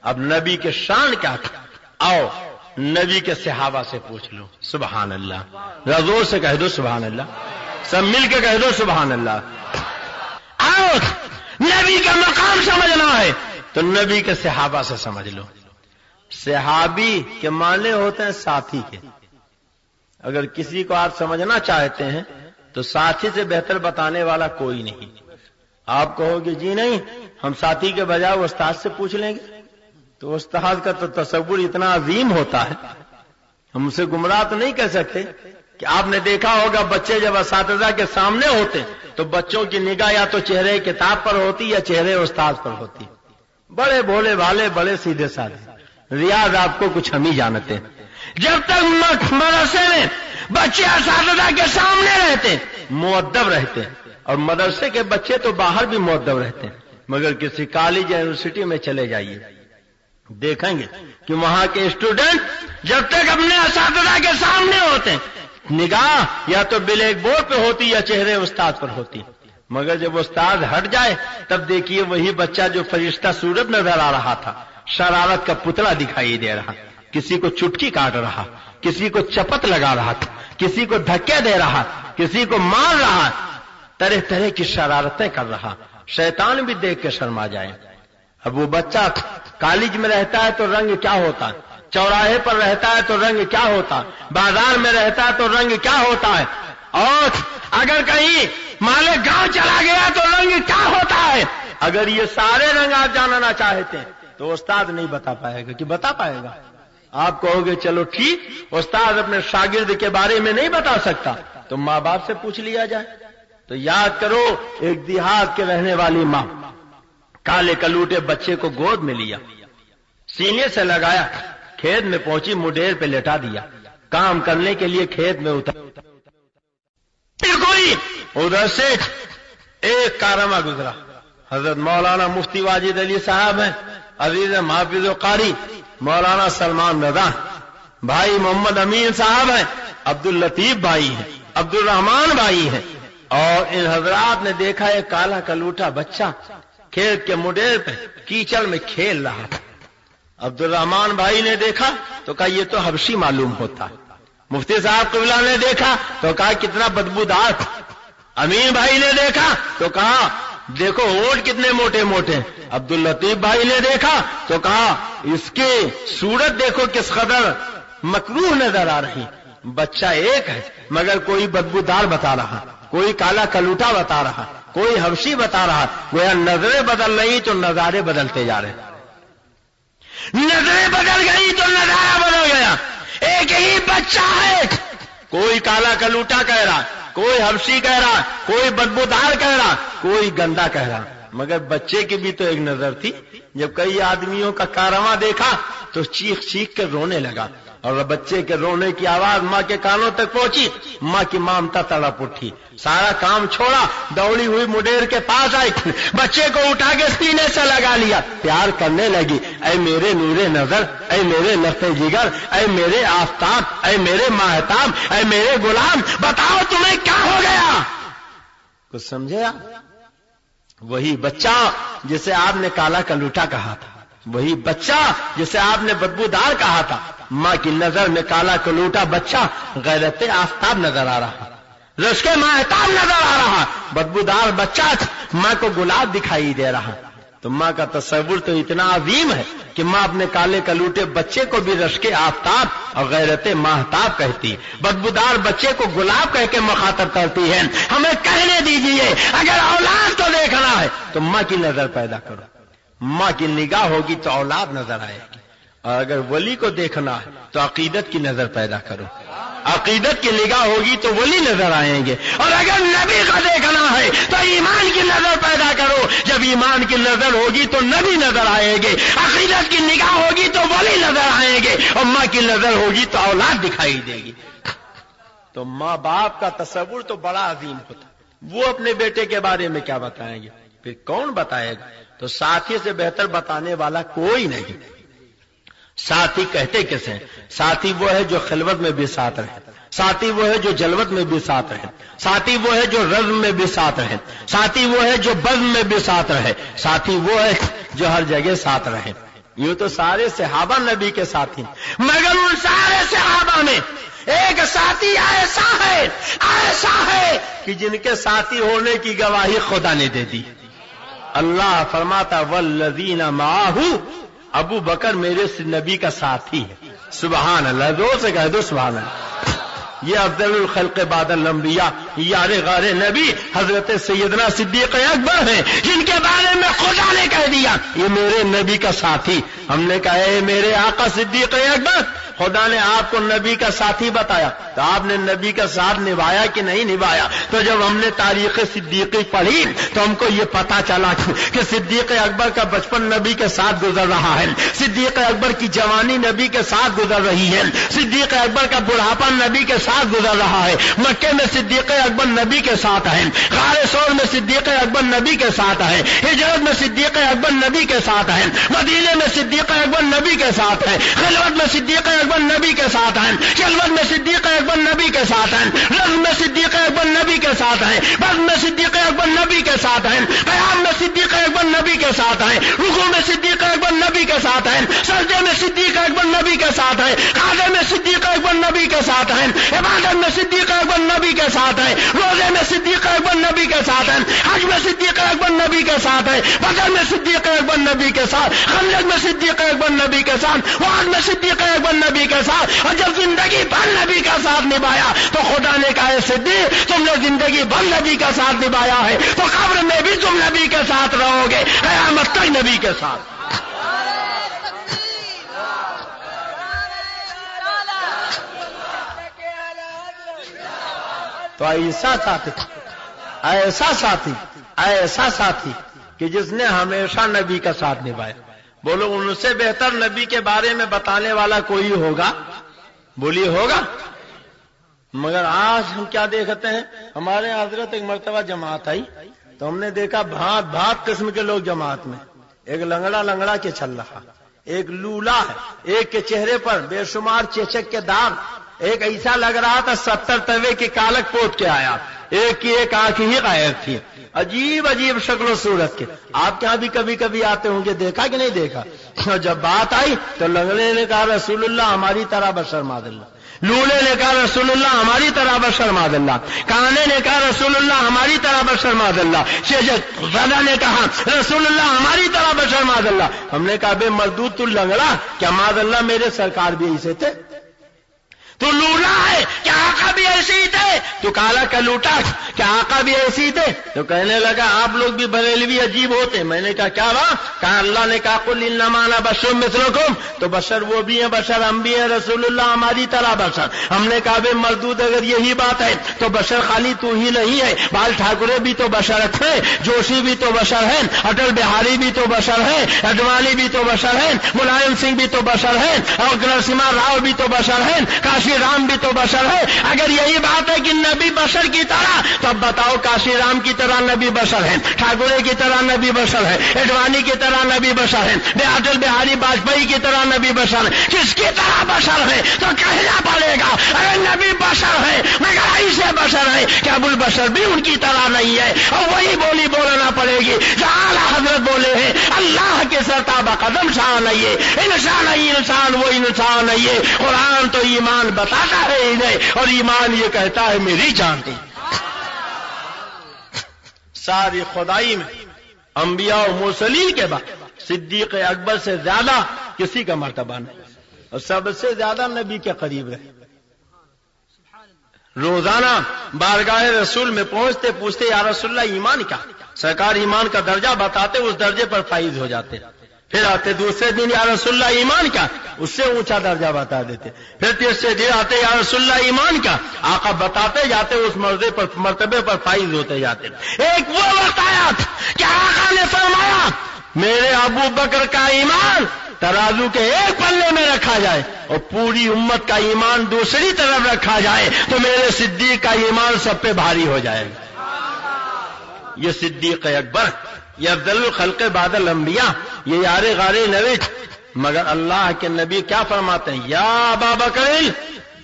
S2: اب نبی کے شان کیا تھا؟ آؤ نبی کے صحابہ سے پوچھ لو. سبحان اللہ، زور سے کہہ دو سبحان اللہ، سب مل کے کہہ دو سبحان اللہ. آؤ نبی کا مقام سمجھنا ہے تو نبی کے صحابہ سے سمجھ لو. صحابی کے معنی ہوتے ہیں ساتھی کے. اگر کسی کو آپ سمجھنا چاہتے ہیں تو ساتھی سے بہتر بتانے والا کوئی نہیں. آپ کہو گے جی نہیں، ہم ساتھی کے بجائے استاد سے پوچھ لیں گے، تو استاد کا تو تصور اتنا عظیم ہوتا ہے، ہم اسے گمراہ تو نہیں کہہ سکتے. کہ آپ نے دیکھا ہوگا بچے جب اساتذہ کے سامنے ہوتے تو بچوں کی نگاہ یا تو چہرے کتاب پر ہوتی یا چہرے استاد پر ہوتی. بڑے بھولے والے، بڑے سیدھے سادے. ریاض آپ کو کچھ ہم ہی جانتے ہیں. جب تک مدرسے میں بچے اساتذہ کے سامنے رہتے مؤدب رہتے ہیں، اور مدرسے کے بچے تو باہر بھی مؤدب رہتے ہیں. مگر کسی کالج یا یونیورسٹی میں چلے جائیے، دیکھیں گے کہ وہاں کے اسٹوڈنٹ جب تک اپنے اساتذہ کے سامنے ہوتے ہیں نگاہ یا تو بلیک بورڈ پہ ہوتی یا چہرے استاد پر ہوتی. مگر جب استاد ہٹ جائے تب دیکھیے وہی بچہ جو فرشتہ صورت نظر آ رہا تھا شرارت کا پتلا دکھائی دے رہا. کسی کو چٹکی کاٹ رہا، کسی کو چپت لگا رہا تھا، کسی کو دھکے دے رہا، کسی کو مار رہا، طرح طرح کی شرارتیں کر رہا. شیطان بھی دیکھ کے شرما جائے. اب وہ بچہ کالج میں رہتا ہے تو رنگ کیا ہوتا ہے، چوراہے پر رہتا ہے تو رنگ کیا ہوتا ہے، بازار میں رہتا ہے تو رنگ کیا ہوتا ہے، اور اگر کہیں مالک گاؤں چلا گیا تو رنگ کیا ہوتا ہے. اگر یہ سارے رنگ آپ جاننا چاہتے ہیں تو استاد نہیں بتا پائے گا. کہ بتا پائے گا؟ آپ کہو گے چلو ٹھیک، استاد اپنے شاگرد کے بارے میں نہیں بتا سکتا تو ماں باپ سے پوچھ لیا جائے. تو یاد کرو ایک دیہات کے رہنے والی ماں کالے کلوٹے بچے کو گود میں لیا، سینے سے لگایا، کھیت میں پہنچی، مڈیر پہ لٹا دیا، کام کرنے کے لیے کھیت میں اتر. کوئی ادھر سے ایک کارواں گزرا، حضرت مولانا مفتی واجد علی صاحب ہیں، عزیز محافظ و قاری مولانا سلمان رضا، بھائی محمد امین صاحب ہیں، عبد اللطیف بھائی ہیں، عبد الرحمان بھائی ہیں. اور ان حضرات نے دیکھا ایک کالا کلوٹا بچہ کھیت کے مڈیر پہ کیچڑ میں کھیل رہا تھا. عبد الرحمان بھائی نے دیکھا تو کہا یہ تو حبشی معلوم ہوتا ہے. مفتی صاحب قبلہ نے دیکھا تو کہا کتنا بدبودار. امین بھائی نے دیکھا تو کہا دیکھو ہونٹ کتنے موٹے موٹے. عبداللطیف بھائی نے دیکھا تو کہا اس کی صورت دیکھو کس قدر مکروہ نظر آ رہی. بچہ ایک ہے مگر کوئی بدبودار بتا رہا, کوئی کالا کلوٹا بتا رہا, کوئی حبشی بتا رہا. گویا نظریں بدل رہی تو نظارے بدلتے جا رہے. نظریں بدل گئی تو نظارہ بدل گیا. ایک ہی بچہ ہے, کوئی کالا کلوٹا کہہ رہا, کوئی حبشی کہہ رہا, کوئی بدبودار کہہ رہا, کوئی گندا کہہ رہا. مگر بچے کی بھی تو ایک نظر تھی. جب کئی آدمیوں کا کارواں دیکھا تو چیخ چیخ کر رونے لگا, اور بچے کے رونے کی آواز ماں کے کانوں تک پہنچی. ماں کی مامتا تڑپ اٹھی, سارا کام چھوڑا, دوڑی ہوئی مڈیر کے پاس آئی, بچے کو اٹھا کے سینے سے لگا لیا, پیار کرنے لگی. اے میرے نور نظر, اے میرے لفظ جگر, اے میرے آفتاب, اے میرے ماہتاب, اے میرے غلام, بتاؤ تمہیں کیا ہو گیا. کچھ سمجھے آپ؟ وہی بچہ جسے آپ نے کالا کلوٹا کہا تھا, وہی بچہ جسے آپ نے بدبودار کہا تھا, ماں کی نظر میں کالا کلوٹا بچہ غیرت آفتاب نظر آ رہا, رشک ماہتاب نظر آ رہا. بدبودار بچہ ماں کو گلاب دکھائی دے رہا. تو ماں کا تصور تو اتنا عظیم ہے کہ ماں اپنے کالے کلوٹے بچے کو بھی رشک آفتاب اور غیرت ماہتاب کہتی, بدبودار بچے کو گلاب کہہ کے مخاطب کرتی ہے. ہمیں کہنے دیجئے, اگر اولاد کو دیکھنا ہے تو ماں کی نظر پیدا کرو, ماں کی نگاہ ہوگی تو اولاد نظر آئے گی. اور اگر ولی کو دیکھنا ہے تو عقیدت کی نظر پیدا کرو, عقیدت کی نگاہ ہوگی تو ولی نظر آئیں گے. اور اگر نبی کو دیکھنا ہے تو ایمان کی نظر پیدا کرو, جب ایمان کی نظر ہوگی تو نبی نظر آئیں گے. عقیدت کی نگاہ ہوگی تو ولی نظر آئیں گے, اور ماں کی نظر ہوگی تو اولاد دکھائی دے گی. تو ماں باپ کا تصور تو بڑا عظیم ہوتا, وہ اپنے بیٹے کے بارے میں کیا بتائیں گے, پھر کون بتائے گا؟ تو ساتھی سے بہتر بتانے والا کوئی نہیں. ساتھی کہتے کس ہیں؟ ساتھی وہ ہے جو خلوت میں بھی ساتھ رہے, ساتھی وہ ہے جو جلوت میں بھی ساتھ رہے, ساتھی وہ ہے جو رزم میں بھی ساتھ رہے, ساتھی وہ ہے جو بزم میں بھی ساتھ رہے, ساتھی وہ ہے جو ہر جگہ ساتھ رہے. یوں تو سارے صحابہ نبی کے ساتھی, مگر ان سارے صحابہ میں ایک ساتھی ایسا ہے کہ جن کے ساتھی ہونے کی گواہی خدا نے دے دی. اللہ فرماتا والذین معہ, ابو بکر میرے نبی کا ساتھی ہے. سبحان اللہ, زور سے کہہ دو سبحان اللہ. یہ افضل الخلق بعد الانبیاء, یار غار نبی حضرت سیدنا صدیق اکبر ہیں, جن کے بارے میں خدا نے کہہ دیا یہ میرے نبی کا ساتھی. ہم نے کہا اے میرے آقا صدیق اکبر, خدا نے آپ کو نبی کا ساتھی بتایا تو آپ نے نبی کا ساتھ نبھایا کہ نہیں نبھایا؟ تو جب ہم نے تاریخ صدیقی پڑھی تو ہم کو یہ پتا چلا کہ صدیق اکبر کا بچپن نبی کے ساتھ گزر رہا ہے, صدیق اکبر کی جوانی نبی کے ساتھ گزر رہی ہے, صدیق اکبر کا بڑھاپا نبی کے ساتھ گزر رہا ہے. مکے میں صدیق اکبر نبی کے ساتھ ہے, غار ثور میں صدیق اکبر نبی کے ساتھ ہے, ہجرت میں صدیق اکبر نبی کے ساتھ ہے, مدینے میں صدیق اکبر نبی کے ساتھ ہے, خلوت میں صدیق اکبر نبی کے ساتھ ہیں, جلوت میں صدیق اکبر نبی کے ساتھ ہیں, رزم میں صدیق اکبر نبی کے ساتھ ہیں, بزم میں صدیق اکبر نبی کے ساتھ ہیں, قیام میں صدیق اکبر نبی کے ساتھ ہیں, رکوع میں صدیق اکبر نبی کے ساتھ ہیں, سجدے میں صدیق اکبر نبی کے ساتھ ہیں, قعدے میں صدیق اکبر نبی کے ساتھ ہیں, عبادت میں صدیق اکبر نبی کے ساتھ ہیں, روزے میں صدیق اکبر نبی کے ساتھ ہیں, حج میں صدیق اکبر نبی کے ساتھ ہیں, بدر میں صدیق اکبر نبی کے ساتھ, خندق میں صدیق اکبر نبی کے ساتھ, وعد میں صدیق اکبر نبی کے ساتھ. اور جب زندگی بھر نبی کا ساتھ نبھایا تو خدا نے کہا صدیق تم نے زندگی بھر نبی کا ساتھ نبھایا ہے تو قبر میں بھی تم نبی کے ساتھ رہو گے, قیامت تک نبی کے ساتھ. تو ایسا ساتھی کہ جس نے ہمیشہ نبی کا ساتھ نبھایا. بولو ان سے بہتر نبی کے بارے میں بتانے والا کوئی ہوگا؟ بولیے ہوگا؟ مگر آج ہم کیا دیکھتے ہیں, ہمارے حضرت ایک مرتبہ جماعت آئی تو ہم نے دیکھا بھات قسم کے لوگ جماعت میں, ایک لنگڑا کے چل رہا, ایک لولا ہے, ایک کے چہرے پر بے شمار چیچک کے داغ, ایک ایسا لگ رہا تھا 70 توے کی کالک پوت کے آیا, ایک کی ایک آنکھ ہی غائب تھی، عجیب عجیب شکل و صورت کے. آپ کے یہاں بھی کبھی کبھی آتے ہوں گے، دیکھا کہ نہیں دیکھا؟ جب بات آئی تو لنگڑے نے کہا رسول اللہ ہماری طرح بشر ماد اللہ، لولے نے کہا رسول اللہ ہماری طرح بشر ماد اللہ، کانے نے کہا رسول اللہ ہماری طرح بشر ماد اللہ، زدہ نے کہا رسول اللہ ہماری طرح بشر ماد اللہ. ہم نے کہا بے مردود تو لنگڑا، کیا ماد اللہ میرے سرکار بھی ایسے تھے؟ تو لولا ہے، کیا آقا بھی ایسے ہی تھے؟ تو کالا کا لوٹا، کیا آقا بھی ایسے ہی تھے؟ تو کہنے لگا آپ لوگ بھی بریلوی عجیب ہوتے. میں نے کہا کیا ہوا؟ کہا اللہ نے کہا قل انما انا بشر مثلکم، تو بشر وہ بھی ہیں، بشر ہم بھی ہیں، رسول اللہ ہماری طرح بشر. ہم نے کہا بے مردود اگر یہی بات ہے تو بشر خالی تو ہی نہیں ہے، بال ٹھاکرے بھی تو بشر ہیں، جوشی بھی تو بشر ہیں، اٹل بہاری بھی تو بشر ہیں، اڈوانی بھی تو بشر ہیں، ملائم سنگھ بھی تو بشر ہیں، اور نرسمہا راؤ بھی تو بشر ہیں، کاشی رام بھی تو بشر ہے. اگر یہی بات ہے کہ نبی بشر کی طرح، تو اب بتاؤ کاشی رام کی طرح نبی بشر ہے، ٹھاکرے کی طرح نبی بشر ہے، اڈوانی کی طرح نبی بشر ہے، اٹل بہاری واجپئی کی طرح نبی بشر ہے، کس کی طرح بشر ہے؟ تو کہنا پڑے گا ارے نبی بشر ہے مگر ایسے بشر ہے کہ ابو البشر بھی ان کی طرح نہیں ہے. اور وہی بولی بولنا پڑے گی جو اعلیٰ حضرت بولے ہیں، اللہ کے سرتابہ قدم شان ہے، یہ انسان ہے، انسان وہ انسان ہے. یہ قرآن تو ایمان بتاتا ہے انہیں، اور ایمان یہ کہتا ہے میری جان دی. ساری خدائی میں انبیاء و مرسلین کے بعد صدیق اکبر سے زیادہ کسی کا مرتبہ نہیں، اور سب سے زیادہ نبی کے قریب رہے. روزانہ بارگاہ رسول میں پہنچتے پوچھتے یا رسول اللہ ایمان کیا؟ سرکار ایمان کا درجہ بتاتے، اس درجے پر فائز ہو جاتے. پھر آتے دوسرے دن یا رسول اللہ ایمان کیا؟ اس سے اونچا درجہ بتا دیتے. پھر تیسرے دن آتے یا رسول اللہ ایمان کیا؟ آقا بتاتے جاتے، اس مرتبے پر فائز ہوتے جاتے. ایک وہ وقت آیا کہ آقا نے فرمایا میرے ابو بکر کا ایمان ترازو کے ایک پلے میں رکھا جائے اور پوری امت کا ایمان دوسری طرف رکھا جائے تو میرے صدیق کا ایمان سب پہ بھاری ہو جائے. یہ صدیق اکبر، یہ افضل الخلق بعد الانبیاء، یہ یار غار نبی. مگر اللہ کے نبی کیا فرماتے ہیں؟ یا ابا بکر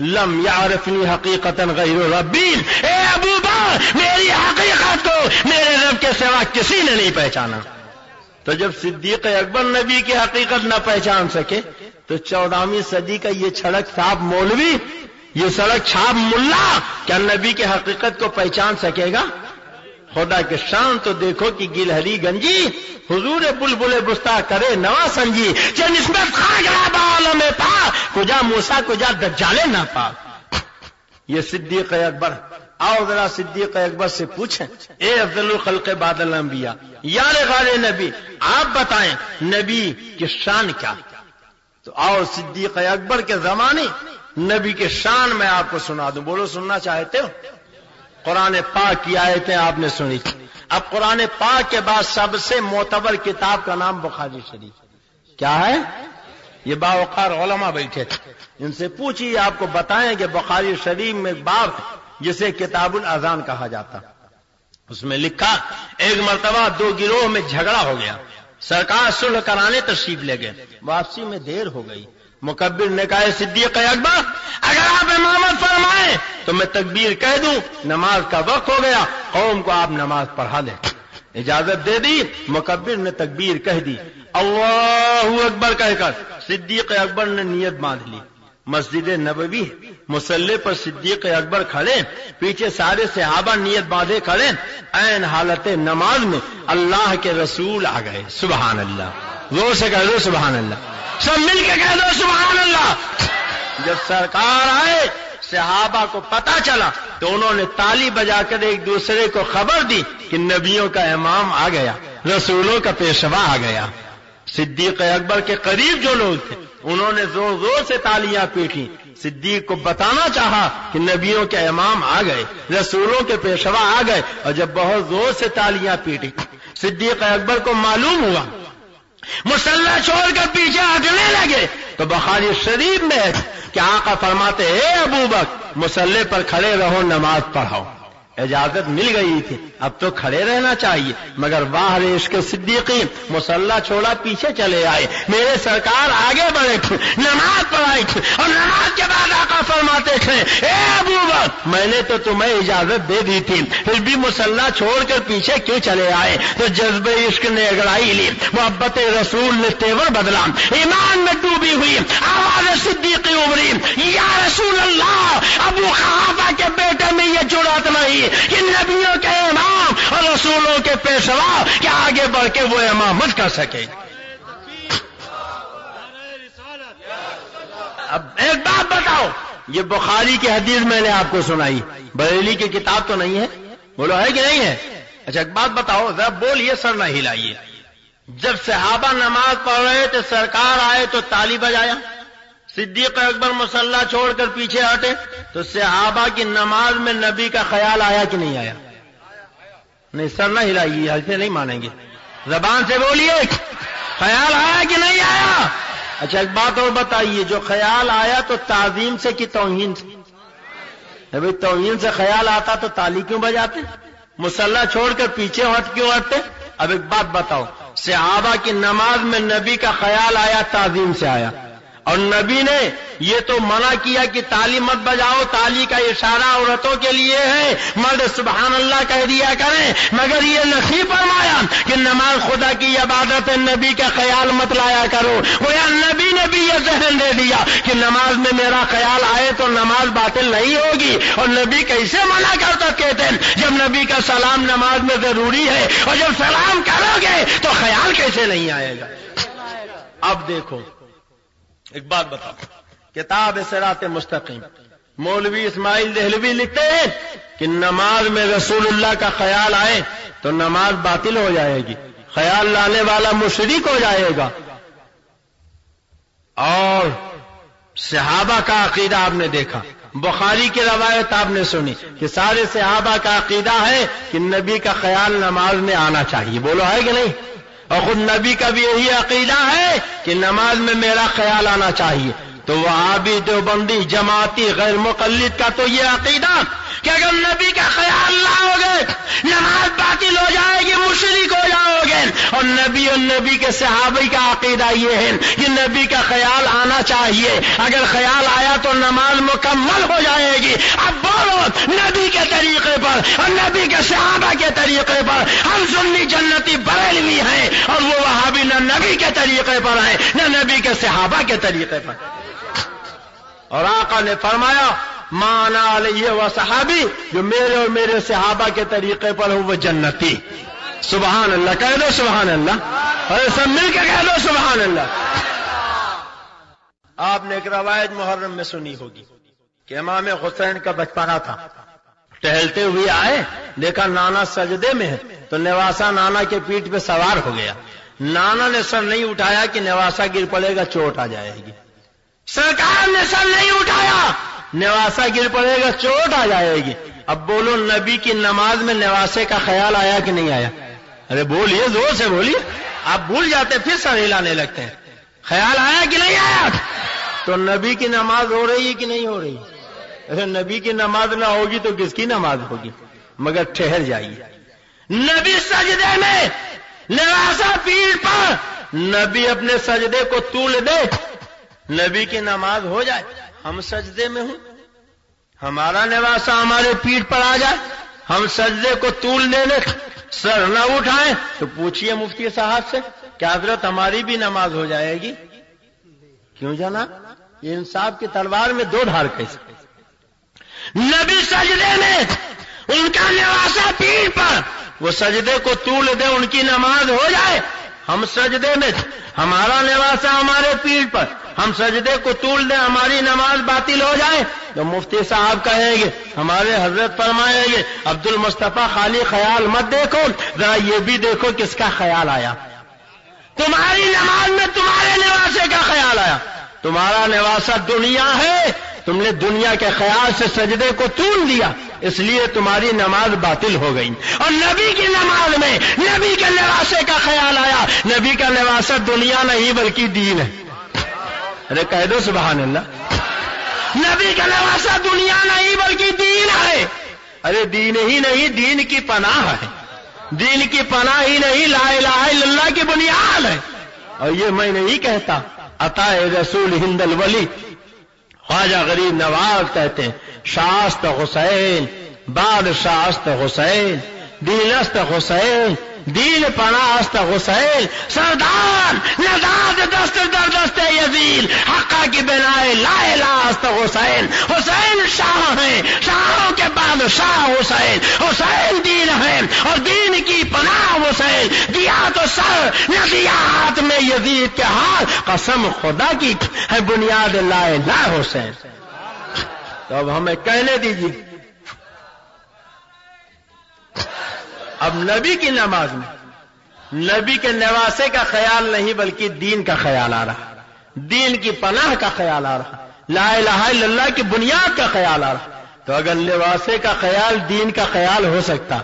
S2: لم یعرفنی حقیقتا غیر ربی، اے ابو بکر میری حقیقت کو میرے رب کے سوا کسی نے نہیں پہچانا. تو جب صدیق اکبر نبی کی حقیقت نہ پہچان سکے تو 14ویں صدی کا یہ چھڑک چھاپ مولوی، یہ سڑک چھاپ ملا کیا نبی کی حقیقت کو پہچان سکے گا؟ خدا کے شان تو دیکھو کہ گلہری گنجی حضور بلبل بستا کرے نوا سنجی، چه نسبت خاک را با عالم پاک، کجا موسیٰ کجا دجال نہ پاک. یہ صدیق اکبر. آؤ ذرا صدیق اکبر سے پوچھیں اے افضل الخلق بعد الانبیاء یار غار نبی، آپ بتائیں نبی کی شان کیا؟ تو آؤ صدیق اکبر کے زمانے نبی کے شان میں آپ کو سنا دوں. بولو سننا چاہتے ہو؟ قرآن پاک کی آیتیں آپ نے سنی. اب قرآن پاک کے بعد سب سے معتبر کتاب کا نام بخاری شریف. کیا ہے؟ یہ باوقار علماء بیٹھے تھے، ان سے پوچھیے آپ کو بتائیں کہ بخاری شریف میں باب جسے کتاب الاذان کہا جاتا، اس میں لکھا ایک مرتبہ دو گروہ میں جھگڑا ہو گیا، سرکار صلح کرانے تشریف لے گئے، واپسی میں دیر ہو گئی. مکبر نے کہا صدیق اکبر اگر آپ امامت فرمائیں تو میں تکبیر کہہ دوں، نماز کا وقت ہو گیا، قوم کو آپ نماز پڑھا دیں. اجازت دے دی. مکبر نے تکبیر کہہ دی، اللہ اکبر کہہ کر صدیق اکبر نے نیت باندھ لی. مسجد نبوی مصلی پر صدیق اکبر کھڑے، پیچھے سارے صحابہ نیت باندھے کھڑے. عین حالت نماز میں اللہ کے رسول آ گئے. سبحان اللہ، زور سے کہہ دو سبحان اللہ، سب مل کے کہہ دو سبحان اللہ. جب سرکار آئے صحابہ کو پتا چلا تو انہوں نے تالی بجا کر ایک دوسرے کو خبر دی کہ نبیوں کا امام آ گیا، رسولوں کا پیشوا آ گیا. صدیق اکبر کے قریب جو لوگ تھے انہوں نے زور زور سے تالیاں پیٹی. صدیق کو بتانا چاہا کہ نبیوں کے امام آ گئے، رسولوں کے پیشوا آ گئے، اور جب بہت زور سے تالیاں پیٹی صدیق اکبر کو معلوم ہوا، مسلح چھوڑ کر پیچھے ہٹنے لگے. تو بخاری شریف میں کہ آقا فرماتے اے ابو بکر مسلح پر کھڑے رہو، نماز پڑھاؤ. اجازت مل گئی تھی، اب تو کھڑے رہنا چاہیے، مگر واہ عشق صدیقی، مسلح چھوڑا پیچھے چلے آئے، میرے سرکار آگے بڑھے تھے، نماز پڑھائی تھی، اور نماز کے بعد آقا فرماتے دیکھیں، اے ابو بکر میں نے تو تمہیں اجازت دے دی تھی، پھر بھی مصلی چھوڑ کر پیچھے کیوں چلے آئے؟ تو جذبہ عشق نے اگڑائی لی، محبت رسول نے تیور بدلا، ایمان میں ڈوبی ہوئی آواز صدیقی ابری، یا رسول اللہ، ابو قحافہ کے بیٹے میں یہ جرأت نہیں کہ نبیوں کے امام اور رسولوں کے پیشوا کہ آگے بڑھ کے وہ امامت کر سکے۔ اب ایک بات بتاؤ، یہ بخاری کی حدیث میں نے آپ کو سنائی، بریلی کی کتاب تو نہیں ہے، بولو ہے کہ نہیں ہے؟ اچھا ایک بات بتاؤ، ذرا بولیے، سر نہ ہلائیے، جب صحابہ نماز پڑھ رہے تھے سرکار آئے تو تالی بجایا، صدیق اکبر مصلی چھوڑ کر پیچھے ہٹے تو صحابہ کی نماز میں نبی کا خیال آیا کہ نہیں آیا؟ نہیں، سر نہ ہلائیے، ایسے نہیں مانیں گے، زبان سے بولیے، خیال آیا کہ نہیں آیا؟ اچھا ایک بات اور بتائیے، جو خیال آیا تو تعظیم سے کہ توہین سے؟ ابھی توہین سے خیال آتا تو تالی کیوں بجاتے؟ مصلی چھوڑ کر پیچھے ہٹ کیوں ہٹتے؟ اب ایک بات بتاؤ، صحابہ کی نماز میں نبی کا خیال آیا، تعظیم سے آیا، اور نبی نے یہ تو منع کیا کہ تالی مت بجاؤ، تالی کا اشارہ عورتوں کے لیے ہے، مرد سبحان اللہ کہہ دیا کریں، مگر یہ نفی فرمایا کہ نماز خدا کی عبادت ہے، نبی کا خیال مت لایا کرو۔ گویا نبی نے بھی یہ ذہن دے دیا کہ نماز میں میرا خیال آئے تو نماز باطل نہیں ہوگی، اور نبی کیسے منع کر سکتے تھے جب نبی کا سلام نماز میں ضروری ہے، اور جب سلام کرو گے تو خیال کیسے نہیں آئے گا؟ اب دیکھو ایک بات بتاؤ، کتاب صراط مستقیم مولوی اسماعیل دہلوی لکھتے ہیں کہ نماز میں رسول اللہ کا خیال آئے تو نماز باطل ہو جائے گی، خیال لانے والا مشرک ہو جائے گا۔ اور صحابہ کا عقیدہ آپ نے دیکھا، بخاری کی روایت آپ نے سنی کہ سارے صحابہ کا عقیدہ ہے کہ نبی کا خیال نماز میں آنا چاہیے، بولو ہے کہ نہیں؟ اور خود نبی کا بھی یہی عقیدہ ہے کہ نماز میں میرا خیال آنا چاہیے۔ تو وہابی دیوبندی جماعتی غیر مقلد کا تو یہ عقیدہ کہ اگر نبی کا خیال لاؤ گے نماز باطل ہو جائے گی، مشرک ہو جاؤ گے، اور نبی کے صحابی کا عقیدہ یہ ہے کہ نبی کا خیال آنا چاہیے، اگر خیال آیا تو نماز مکمل ہو جائے گی۔ اب بولو، نبی کے طریقے پر اور نبی کے صحابہ کے طریقے پر ہم سنی جنتی بریلوی ہیں، اور وہ وہابی نہ نبی کے طریقے پر ہیں نہ نبی کے صحابہ کے طریقے پر۔ اور آقا نے فرمایا مانا علیہ و صحابی، جو میرے اور میرے صحابہ کے طریقے پر ہوں وہ جنتی۔ سبحان اللہ کہہ دو، سبحان اللہ، اور سب مل کے کہہ دو سبحان اللہ۔ آپ نے ایک روایت محرم میں سنی ہوگی کہ امام حسین کا بچپنا تھا، ٹہلتے ہوئے آئے، دیکھا نانا سجدے میں ہے تو نواسا نانا کے پیٹھ پہ سوار ہو گیا، نانا نے سر نہیں اٹھایا کہ نواسا گر پڑے گا چوٹ آ جائے گی، سرکار نے سر نہیں اٹھایا، نواسا گر پڑے گا چوٹ آ جائے گی۔ اب بولو، نبی کی نماز میں نواسے کا خیال آیا کہ نہیں آیا؟ ارے بولیے، زور سے بولیے، آپ بھول جاتے پھر سر ہلانے لگتے ہیں، خیال آیا کہ نہیں آیا؟ تو نبی کی نماز ہو رہی ہے کہ نہیں ہو رہی؟ اگر نبی کی نماز نہ ہوگی تو کس کی نماز ہوگی؟ مگر ٹھہر جائیے، نبی سجدے میں، نواسا پیٹھ پر، نبی اپنے سجدے کو طول دے، نبی کی نماز ہو جائے، ہم سجدے میں ہوں، ہمارا نواسا ہمارے پیٹھ پر آ جائے، ہم سجدے کو طول دے لیں، سر نہ اٹھائیں، تو پوچھئے مفتی صاحب سے کیا حضرت ہماری بھی نماز ہو جائے گی؟ کیوں جناب؟ یہ انصاف کی تلوار میں دو دھار کیسے؟ نبی سجدے میں، ان کا نواسا پیٹھ پر، وہ سجدے کو طول دے، ان کی نماز ہو جائے، ہم سجدے میں، ہمارا نواسا ہمارے پیٹھ پر، ہم سجدے کو طول دیں، ہماری نماز باطل ہو جائے، تو مفتی صاحب کہیں گے، ہمارے حضرت فرمائیں گے، عبد المصطفیٰ خالی خیال مت دیکھو، ذرا یہ بھی دیکھو کس کا خیال آیا۔ تمہاری نماز میں تمہارے نواسے کا خیال آیا، تمہارا نواسا دنیا ہے، تم نے دنیا کے خیال سے سجدے کو طول دیا، اس لیے تمہاری نماز باطل ہو گئی۔ اور نبی کی نماز میں نبی کے نواسے کا خیال آیا، نبی کا نواسا دنیا نہیں بلکہ دین ہے۔ ارے کہہ دو سبحان اللہ، نبی کا نواسا دنیا نہیں بلکہ دین ہے۔ ارے دین ہی نہیں، دین کی پناہ ہے، دین کی پناہ ہی نہیں، لا الہ الا اللہ کی بنیاد ہے۔ اور یہ میں نہیں کہتا، عطا رسول ہند الولی خواجہ غریب نواز کہتے ہیں شاست حسین بادشاہست حسین دینست حسین دین پناست حسین سردار نزاد دست در دست یزید حقا کی بنائے لا الہ است حسین حسین شاہ ہیں شاہوں کے بادشاہ حسین حسین دین ہے اور دین کی پناہ حسین دیا تو سر نہ دیا ہاتھ میں یزید کے ہاتھ قسم خدا کی ہے بنیاد لا الہ حسین. تو اب ہمیں کہنے دیجیے اب نبی کی نماز میں نبی کے نواسے کا خیال نہیں بلکہ دین کا خیال آ رہا, دین کی پناہ کا خیال آ رہا, لا الہ الا اللہ کی بنیاد کا خیال آ رہا. تو اگر نواسے کا خیال دین کا خیال ہو سکتا,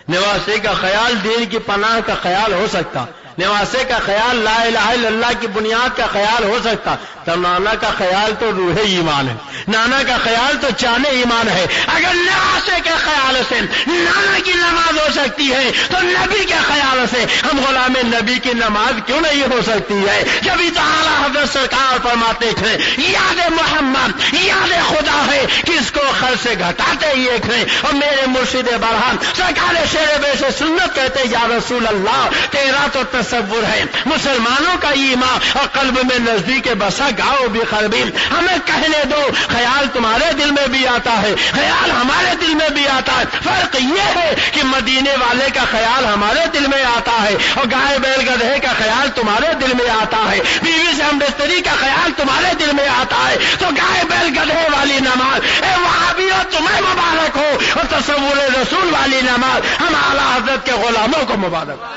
S2: نواسے کا خیال دین کی پناہ کا خیال ہو سکتا, نواسے کا خیال لا الہ الا اللہ کی بنیاد کا خیال ہو سکتا, تو نانا کا خیال تو روح ایمان ہے, نانا کا خیال تو چاند ایمان ہے. اگر نواسے کے خیال سے نانا کی نماز ہو سکتی ہے تو نبی کے خیال سے ہم غلام نبی کی نماز کیوں نہیں ہو سکتی ہے؟ جبھی تو اعلیٰ حضرت سرکار فرماتے تھے یاد محمد یاد خدا ہے کس کو خر سے گھٹاتے ہی ایک ہے. اور میرے مرشد برہان سرکار شیر بے سے سنت کہتے یا رسول اللہ تیرا تو تصور ہے مسلمانوں کا ایمان اور قلب میں نزدیک بسا گاؤ بھی خربی. ہمیں کہنے دو خیال تمہارے دل میں بھی آتا ہے, خیال ہمارے دل میں بھی آتا ہے. فرق یہ ہے کہ مدینے والے کا خیال ہمارے دل میں آتا ہے اور گائے بیل گدھے کا خیال تمہارے دل میں آتا ہے, بیوی سے ہم بستری کا خیال تمہارے دل میں آتا ہے. تو گائے بیل گدھے والی نماز اے وہابیوں تمہیں مبارک ہو, اور تصور رسول والی نماز ہم اعلیٰ حضرت کے غلاموں کو مبارک ہو.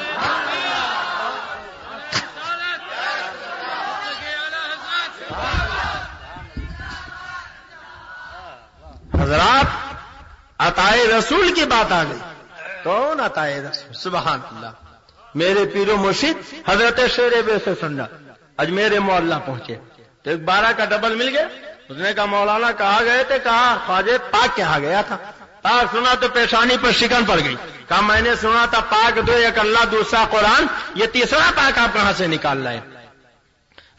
S2: حضرات عطائے رسول کی بات آ گئی. کون عطائے رسول؟ سبحان اللہ. میرے پیر و مرشد حضرت شیر بے سے سننا اجمیر محلہ پہنچے تو ایک 12 کا ڈبل مل گیا. اس نے کہا مولانا کہاں گئے تھے؟ کہا خواجہ پاک کے ہاں گیا تھا. پاک سنا تو پیشانی پر شکن پڑ گئی. کہا میں نے سنا تھا پاک دو, ایک اللہ دوسرا قرآن, یہ تیسرا پاک آپ کہاں سے نکال رہے ہیں؟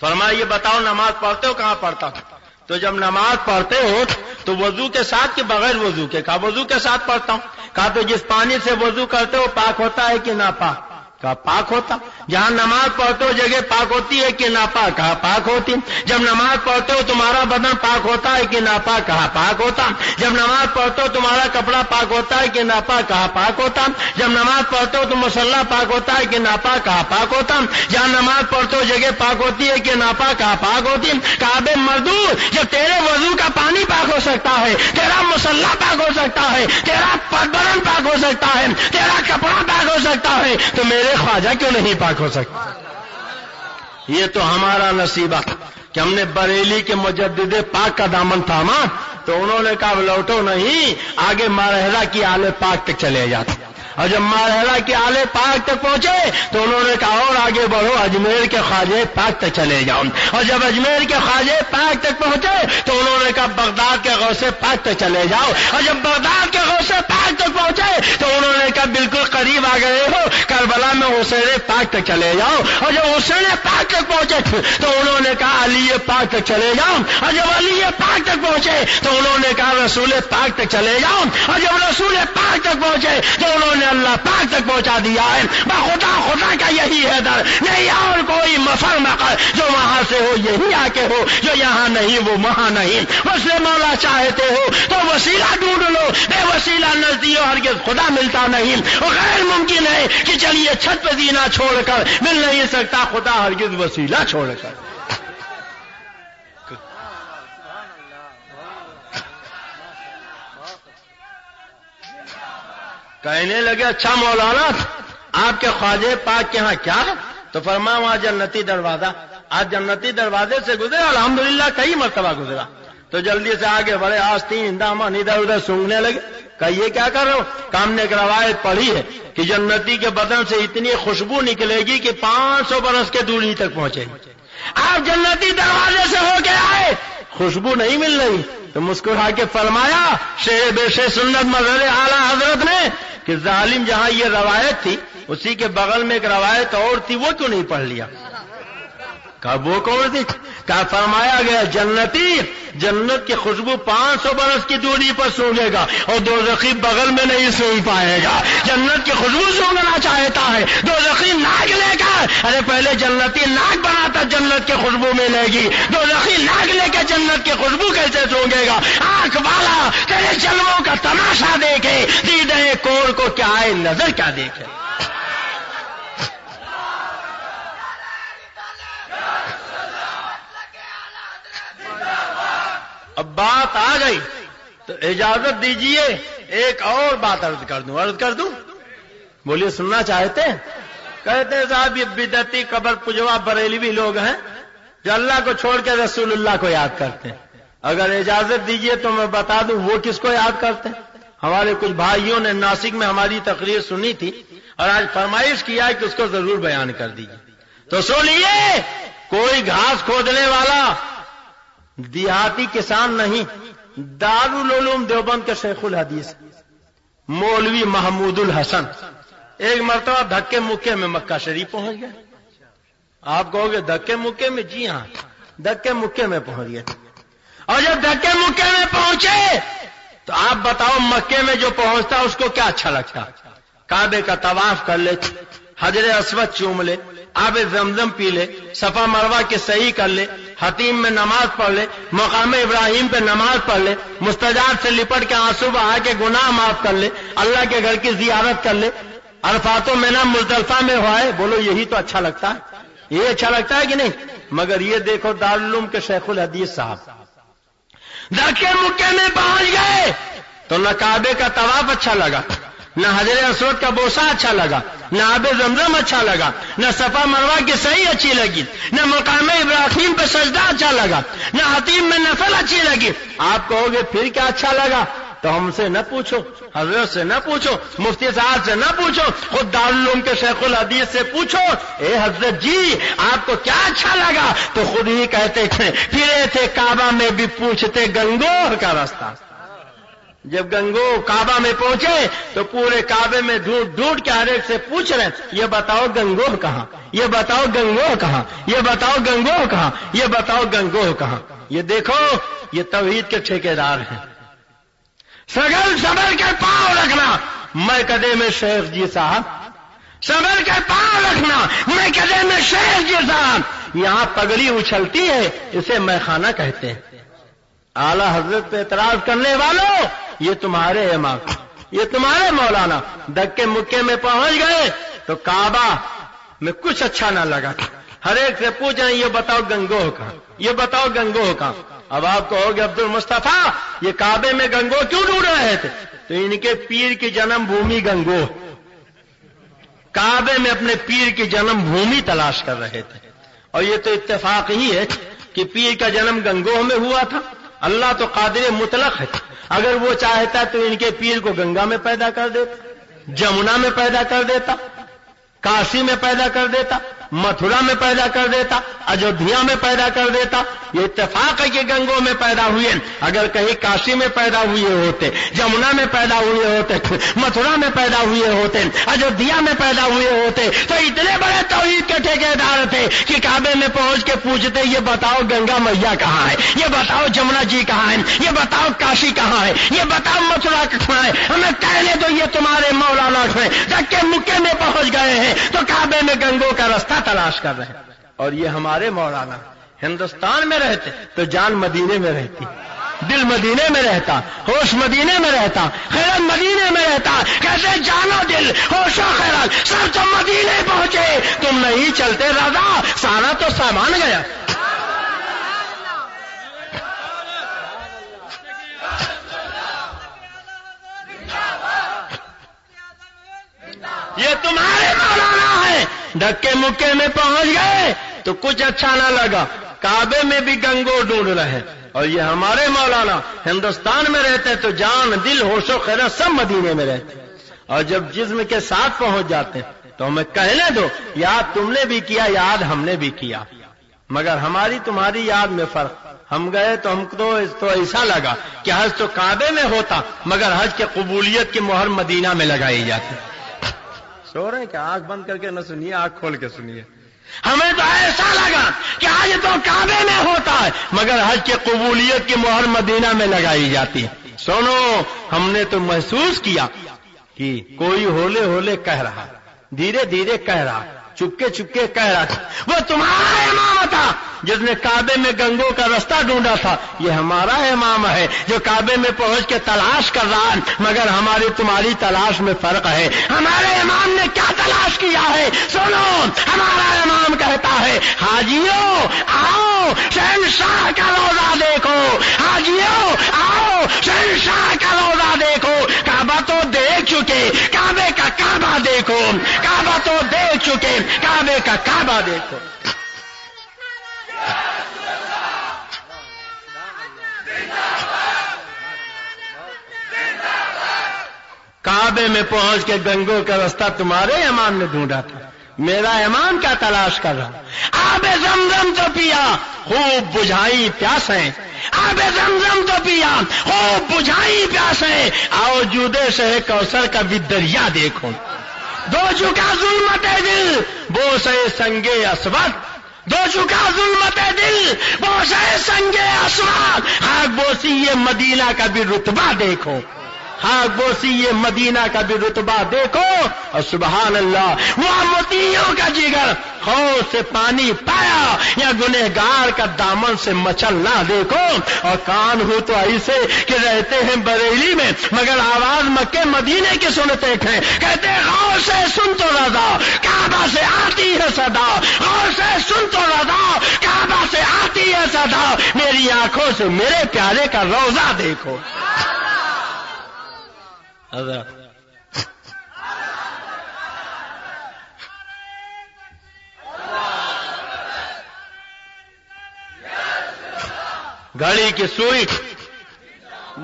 S2: فرمایا یہ بتاؤ نماز پڑھتے ہو؟ کہاں پڑھتا ہوں. تو جب نماز پڑھتے ہو تو وضو کے ساتھ کہ بغیر وضو کے؟ کہا وضو کے ساتھ پڑھتا ہوں. کہا تو جس پانی سے وضو کرتے ہو پاک ہوتا ہے کہ ناپاک؟ کہا پاک ہوتا. جہاں نماز پڑھتے ہو جگہ پاک ہوتی ہے کہ ناپاک؟ کہا پاک ہوتی. جب نماز پڑھتے ہو تمہارا بدن پاک ہوتا ہے کہ ناپاک؟ کہا پاک ہوتا. جب نماز پڑھتے ہو تمہارا کپڑا پاک ہوتا ہے کہ ناپاک؟ کہا پاک ہوتا. جب نماز پڑھتے ہو تو مصلی پاک ہوتا ہے کہ ناپاک؟ کہا پاک ہوتا. جہاں نماز پڑھتے ہو جگہ پاک ہوتی ہے کہ ناپاک؟ کہا پاک ہوتی. کہا بے مردود جب تیرے وضو کا پانی پاک ہو سکتا ہے, تیرا مصلی پاک ہو سکتا ہے, تیرا بدن پاک ہو سکتا ہے, تیرا کپڑا پاک ہو سکتا ہے, تو میرے خواجہ کیوں نہیں پاک ہو سکتا؟ یہ تو ہمارا نصیب ہے کہ ہم نے بریلی کے مجدد پاک کا دامن تھاما تو انہوں نے کہا لوٹو نہیں, آگے مارحلہ کی آل پاک تک چلے جاتے. اور جب مارحلہ کے آل پاک تک پہنچے تو انہوں نے کہا اور آگے بڑھو اجمیر کے خواجہ پاک تک چلے جاؤ. اور جب اجمیر کے خواجہ پاک تک پہنچے تو انہوں نے کہا بغداد کے غوث پاک تک چلے جاؤ. اور جب بغداد کے غوث پاک تک پہنچے تو انہوں نے کہا بالکل قریب آ گئے ہو, کربلا میں حسین پاک تک چلے جاؤ. اور جب حسین پاک تک پہنچے تو انہوں نے کہا علی پاک تک چلے جاؤ. اور جب علی پاک تک پہنچے تو انہوں نے کہا رسول پاک تک چلے جاؤ. اور جب رسول پاک تک پہنچے تو انہوں نے اللہ پاک تک پہنچا دیا ہے. خدا خدا کا یہی ہے در, نہیں اور کوئی مفر مقر جو وہاں سے ہو یہی آ کے ہو, جو یہاں نہیں وہ وہاں نہیں. وصل مولا چاہتے ہو تو وسیلہ ڈھونڈ لو, بے وسیلہ نزدیک ہرگز خدا ملتا نہیں. اور غیر ممکن ہے کہ چلیے چھت پہ زینہ چھوڑ کر مل نہیں سکتا خدا ہرگز وسیلہ چھوڑ کر. کہنے لگے اچھا مولانا آپ کے خواجہ پاک کے ہاں کیا ہے؟ تو فرمایا وہاں جنتی دروازہ. آج جنتی دروازے سے گزرے الحمدللہ کئی مرتبہ گزرا. تو جلدی سے آگے بڑھے, آستین دامن ادھر ادھر سونگنے لگے. کہ یہ کیا کر رہے ہو؟ کام نے ایک روایت پڑھی ہے کہ جنتی کے بدن سے اتنی خوشبو نکلے گی کہ 500 برس کے دوری تک پہنچے گی. آپ جنتی دروازے سے ہو کے آئے, خوشبو نہیں مل رہی. تو مسکرا کے فرمایا شیر بے شیر سنت مظہر اعلیٰ حضرت نے کہ ظالم جہاں یہ روایت تھی اسی کے بغل میں ایک روایت اور تھی, وہ کیوں نہیں پڑھ لیا؟ کہا وہ کون سی؟ کہا فرمایا گیا جنتی جنت کی خوشبو 500 برس کی دوری پر سونگے گا اور دوزخی بغل میں نہیں سونگ پائے گا. جنت کی خوشبو سونگنا چاہتا ہے، دوزخی ناک لے کر، ارے پہلے جنتی ناک بناتا جنت کی خوشبو ملے گی، دوزخی ناک لے کے جنت کی خوشبو کیسے سونگے گا؟ آنکھ والا تیرے جلووں کا تماشا دیکھے، دیدہ کور کو کیا ہے نظر کیا دیکھے. اب بات آ گئی تو اجازت دیجئے ایک اور بات عرض کر دوں. بولیے سننا چاہتے ہیں؟ کہتے ہیں صاحب یہ بدعتی قبر پجوا بریلوی لوگ ہیں جو اللہ کو چھوڑ کے رسول اللہ کو یاد کرتے ہیں. اگر اجازت دیجئے تو میں بتا دوں وہ کس کو یاد کرتے ہیں. ہمارے کچھ بھائیوں نے ناسک میں ہماری تقریر سنی تھی اور آج فرمائش کیا ہے کہ اس کو ضرور بیان کر دیجئے. تو سنیے، کوئی گھاس کھودنے والا دیہاتی کسان نہیں، دارالعلوم دیوبند کے شیخ الحدیث مولوی محمود الحسن ایک مرتبہ دھکے مکے میں مکہ شریف پہنچ گئے. آپ کہو گے دھکے مکے میں؟ جی ہاں، دھکے مکے میں پہنچ گئے. اور جب دھکے مکے میں پہنچے تو آپ بتاؤ مکے میں جو پہنچتا اس کو کیا اچھا لگتا؟ کعبے کا طواف کر لے، حجر اسود چوم لے، آب زمزم پی لے، صفا مروہ کے صحیح کر لے، حتیم میں نماز پڑھ لے، مقام ابراہیم پہ نماز پڑھ لے، مستجاب سے لپٹ کے آنسو بہا کے گناہ معاف کر لے، اللہ کے گھر کی زیارت کر لے، عرفات و منی مزدلفہ میں ہوئے. بولو یہی تو اچھا لگتا ہے؟ یہ اچھا لگتا ہے کہ نہیں؟ مگر یہ دیکھو دارالعلوم کے شیخ الحدیث صاحب دھکے مکے میں پہنچ گئے تو نہ کعبے کا طواف اچھا لگا، نہ حجر اسود کا بوسہ اچھا لگا، نہ آب زمزم اچھا لگا، نہ صفا مروہ کی صحیح اچھی لگی، نہ مقام ابراہیم پہ سجدہ اچھا لگا، نہ حتیم میں نفل اچھی لگی. آپ کہو گے پھر کیا اچھا لگا؟ تو ہم سے نہ پوچھو، حضرت سے نہ پوچھو، مفتی صاحب سے نہ پوچھو، خود دارالعلوم کے شیخ الحدیث سے پوچھو، اے حضرت جی آپ کو کیا اچھا لگا؟ تو خود ہی کہتے تھے پھرے تھے کعبہ میں بھی پوچھتے گنگور کا راستہ. جب گنگو کعبہ میں پہنچے تو پورے کعبے میں ڈھونڈ ڈھونڈ کے ہر ایک سے پوچھ رہے یہ بتاؤ گنگو کہاں، یہ بتاؤ گنگو کہاں، یہ بتاؤ گنگو کہاں، یہ بتاؤ گنگو کہاں. یہ دیکھو یہ توحید کے ٹھیکیدار ہیں. سگل صبر کے پاؤں رکھنا، میں کدے میں شیخ جی صاحب، صبر کے پاؤں رکھنا، میں کدے میں شیخ جی صاحب. یہاں پگڑی اچھلتی ہے اسے میں خانہ کہتے ہیں. اعلی حضرت پہ اعتراض کرنے والوں یہ تمہارے امام، یہ تمہارے مولانا دھکے مکے میں پہنچ گئے تو کعبہ میں کچھ اچھا نہ لگا. ہر ایک سے پوچھ رہے یہ بتاؤ گنگو کہاں، یہ بتاؤ گنگو کہاں. اب آپ کہو گے عبد المصطفیٰ یہ کعبے میں گنگو کیوں ڈھونڈ رہے تھے؟ تو ان کے پیر کی جنم بھومی گنگو، کعبے میں اپنے پیر کی جنم بھومی تلاش کر رہے تھے. اور یہ تو اتفاق ہی ہے کہ پیر کا جنم گنگو میں ہوا تھا. اللہ تو قادر مطلق ہے، اگر وہ چاہتا تو ان کے پیر کو گنگا میں پیدا کر دیتا، جمنا میں پیدا کر دیتا، کاشی میں پیدا کر دیتا، متھرا میں پیدا کر دیتا، اجودھیا میں پیدا کر دیتا. یہ اتفاق ہے کہ گنگوں میں پیدا ہوئے. اگر کہیں کاشی میں پیدا ہوئے ہوتے، جمنا میں پیدا ہوئے ہوتے، متھرا میں پیدا ہوئے ہوتے، اجودھیا میں پیدا ہوئے ہوتے تو اتنے بڑے توحید کے ٹھیکیدار تھے کہ کعبے میں پہنچ کے پوچھتے یہ بتاؤ گنگا میاں کہاں ہے، یہ بتاؤ جمنا جی کہاں ہے، یہ بتاؤ کاشی کہاں ہے، یہ بتاؤ متھرا کہاں ہے. ہمیں کہنے دو یہ تمہارے مولانا ہیں، دھکے مکے میں پہنچ گئے ہیں تو کعبے میں گنگوں کا راستہ تلاش کر رہے ہیں. اور یہ ہمارے مولانا ہندوستان میں رہتے تو جان مدینے میں رہتی، دل مدینے میں رہتا، ہوش مدینے میں رہتا، خیرت مدینے میں رہتا. کیسے جانو دل ہوش و خیرت سب تو مدینے پہنچے، تم نہیں چلتے رضا سارا تو سامان گیا. یہ تمہارے مولانا ہے، دھکے مکے میں پہنچ گئے تو کچھ اچھا نہ لگا، کعبے میں بھی گنگو ڈھونڈ رہے. اور یہ ہمارے مولانا ہندوستان میں رہتے تو جان دل ہوش و خیرت سب مدینے میں رہتے. اور جب جسم کے ساتھ پہنچ جاتے تو ہمیں کہنے دو یاد تم نے بھی کیا، یاد ہم نے بھی کیا، مگر ہماری تمہاری یاد میں فرق. ہم گئے تو ہم کو تو ایسا لگا کہ حج تو کعبے میں ہوتا مگر حج کے قبولیت کی مہر مدینہ میں لگائی جاتی. سو رہے ہیں کہ آنکھ بند کر کے نہ سنیے، آنکھ کھول کے سنیے. ہمیں تو ایسا لگا کہ حج تو کعبے میں ہوتا ہے، مگر حج کی قبولیت کی مہر مدینہ میں لگائی جاتی ہے۔ سنو، ہم نے تو محسوس کیا کہ کوئی ہولے ہولے کہہ رہا، دھیرے دھیرے کہہ رہا، چپکے چپکے کہہ رہا تھا، وہ تمہارا امام تھا جس نے کعبے میں گنگوں کا راستہ ڈھونڈا تھا، یہ ہمارا امام ہے جو کعبے میں پہنچ کے تلاش کر رہا ہے، مگر ہماری تمہاری تلاش میں فرق ہے۔ ہمارے امام نے کیا تلاش کیا ہے؟ سنو، ہمارا امام کہتا ہے حاجیوں آؤ شہنشاہ کا روزہ دیکھو، حاجیوں آؤ شہنشاہ کا روزہ دیکھو، کعبہ تو دیکھ چکے، کعبے کا کعبہ دیکھو، کعبہ تو دیکھ چکے، کعبے کا کعبہ دیکھو۔ کعبے میں پہنچ کے گنگوں کا راستہ تمہارے امام نے ڈھونڈا تھا، میرا امام کیا تلاش کر رہا؟ آب زمزم تو پیا، خوب بجھائی پیاسیں، آب زمزم تو پیا، خوب بجھائی پیاسیں، آؤ جودے سے کوثر کا بھی دریا دیکھو۔ دو چکا ظلمت دل بوسے سنگے اسود، دو چکا ظلمت دل بوسے سنگے اسود، خاک بوسی یہ مدینہ کا بھی رتبہ دیکھو، خاک بوسی یہ مدینہ کا بھی رتبہ دیکھو۔ اور سبحان اللہ، وہ مطیعوں کا جگر خوف سے پانی پایا یا گنہگار کا دامن سے مچلنا دیکھو۔ اور کان ہو تو ایسے کہ رہتے ہیں بریلی میں مگر آواز مکے مدینے کی سنتے ہیں، کہتے ہیں غور سے سن تو رضا کعبہ سے آتی ہے صدا، غور سے سن تو رضا کعبہ سے آتی ہے صدا، میری آنکھوں سے میرے پیارے کا روضہ دیکھو۔ گھڑی کی سوئی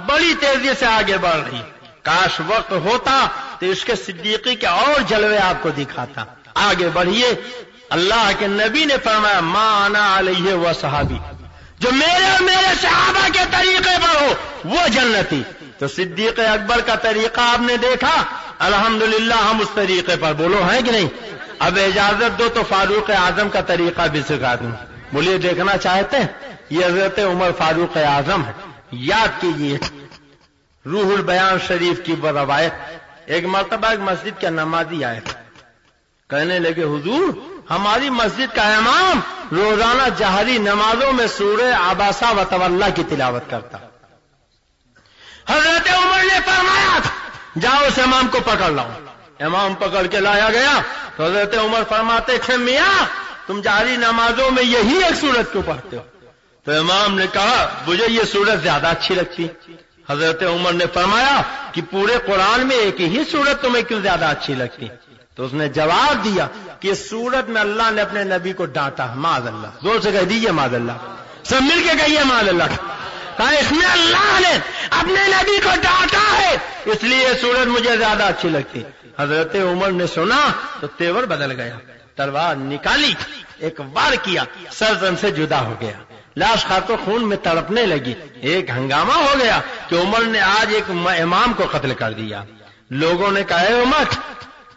S2: بڑی تیزی سے آگے بڑھ رہی، کاش وقت ہوتا تو اس کے صدیقی کے اور جلوے آپ کو دکھاتا۔ آگے بڑھیے، اللہ کے نبی نے فرمایا ما انا علیہ و صحابی، جو میرے اور میرے صحابہ کے طریقے پر ہو وہ جنتی۔ تو صدیق اکبر کا طریقہ آپ نے دیکھا، الحمدللہ ہم اس طریقے پر، بولو ہیں کہ نہیں؟ اب اجازت دو تو فاروق اعظم کا طریقہ بھی سکھا دوں، بولیے دیکھنا چاہتے ہیں؟ یہ حضرت عمر فاروق اعظم ہے، یاد کیجئے روح البیان شریف کی وہ روایت۔ ایک مرتبہ ایک مسجد کے نمازی آئے، کہنے لگے حضور ہماری مسجد کا امام روزانہ جہری نمازوں میں سورہ عباسہ و تولا کی تلاوت کرتا۔ حضرت عمر نے فرمایا جاؤ اس امام کو پکڑ لاؤ۔ امام پکڑ کے لایا گیا تو حضرت عمر فرماتے تھے میاں تم جہری نمازوں میں یہی ایک سورت کیوں پڑھتے ہو؟ تو امام نے کہا مجھے یہ سورت زیادہ اچھی لگتی۔ حضرت عمر نے فرمایا کہ پورے قرآن میں ایک ہی سورت تمہیں کیوں زیادہ اچھی لگتی؟ تو اس نے جواب دیا کہ اس سورت میں اللہ نے اپنے نبی کو ڈانٹا، معاذ اللہ، زور سے کہہ دیجئے معاذ اللہ، سب مل کے کہیے معاذ اللہ، کہا اس میں اللہ نے اپنے نبی کو ڈانٹا ہے اس لیے یہ سورت مجھے زیادہ اچھی لگتی۔ حضرت عمر نے سنا تو تیور بدل گیا، تلوار نکالی، ایک وار کیا، سر تن سے جدا ہو گیا، لاش خاتون خون میں تڑپنے لگی۔ ایک ہنگامہ ہو گیا کہ عمر نے آج ایک امام کو قتل کر دیا۔ لوگوں نے کہا اے عمر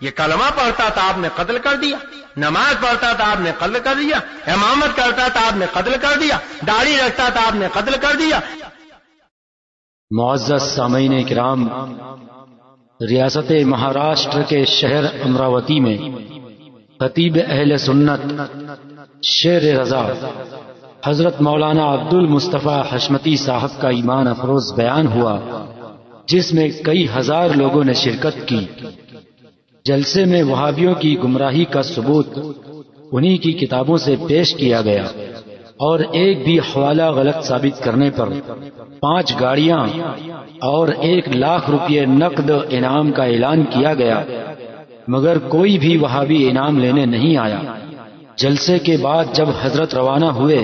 S2: یہ کلمہ پڑھتا تھا آپ نے قتل کر دیا، نماز پڑھتا تھا آپ نے قتل کر دیا، امامت کرتا تھا آپ نے قتل کر دیا، داڑھی رکھتا تھا آپ نے قتل کر دیا۔
S1: معزز سامعین کرام، ریاست مہاراشٹر کے شہر امراوتی میں خطیب اہل سنت شیر رضا حضرت مولانا عبد المصطفیٰ حشمتی صاحب کا ایمان افروز بیان ہوا جس میں کئی ہزار لوگوں نے شرکت کی۔ جلسے میں وہابیوں کی گمراہی کا ثبوت انہی کی کتابوں سے پیش کیا گیا اور ایک بھی حوالہ غلط ثابت کرنے پر 5 گاڑیاں اور 1,00,000 روپے نقد انعام کا اعلان کیا گیا، مگر کوئی بھی وہابی انعام لینے نہیں آیا۔ جلسے کے بعد جب حضرت روانہ ہوئے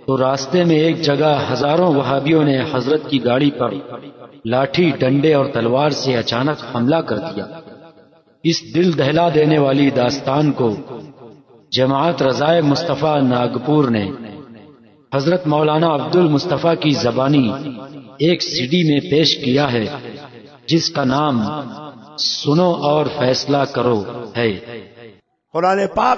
S1: تو راستے میں ایک جگہ ہزاروں وہابیوں نے حضرت کی گاڑی پر لاٹھی، ڈنڈے اور تلوار سے اچانک حملہ کر دیا۔ اس دل دہلا دینے والی داستان کو جماعت رضائے مصطفیٰ ناگپور نے حضرت مولانا عبد المصطفیٰ کی زبانی ایک سی ڈی میں پیش کیا ہے جس کا نام سنو اور فیصلہ کرو ہے۔
S3: قرآن پاک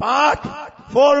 S3: 5 4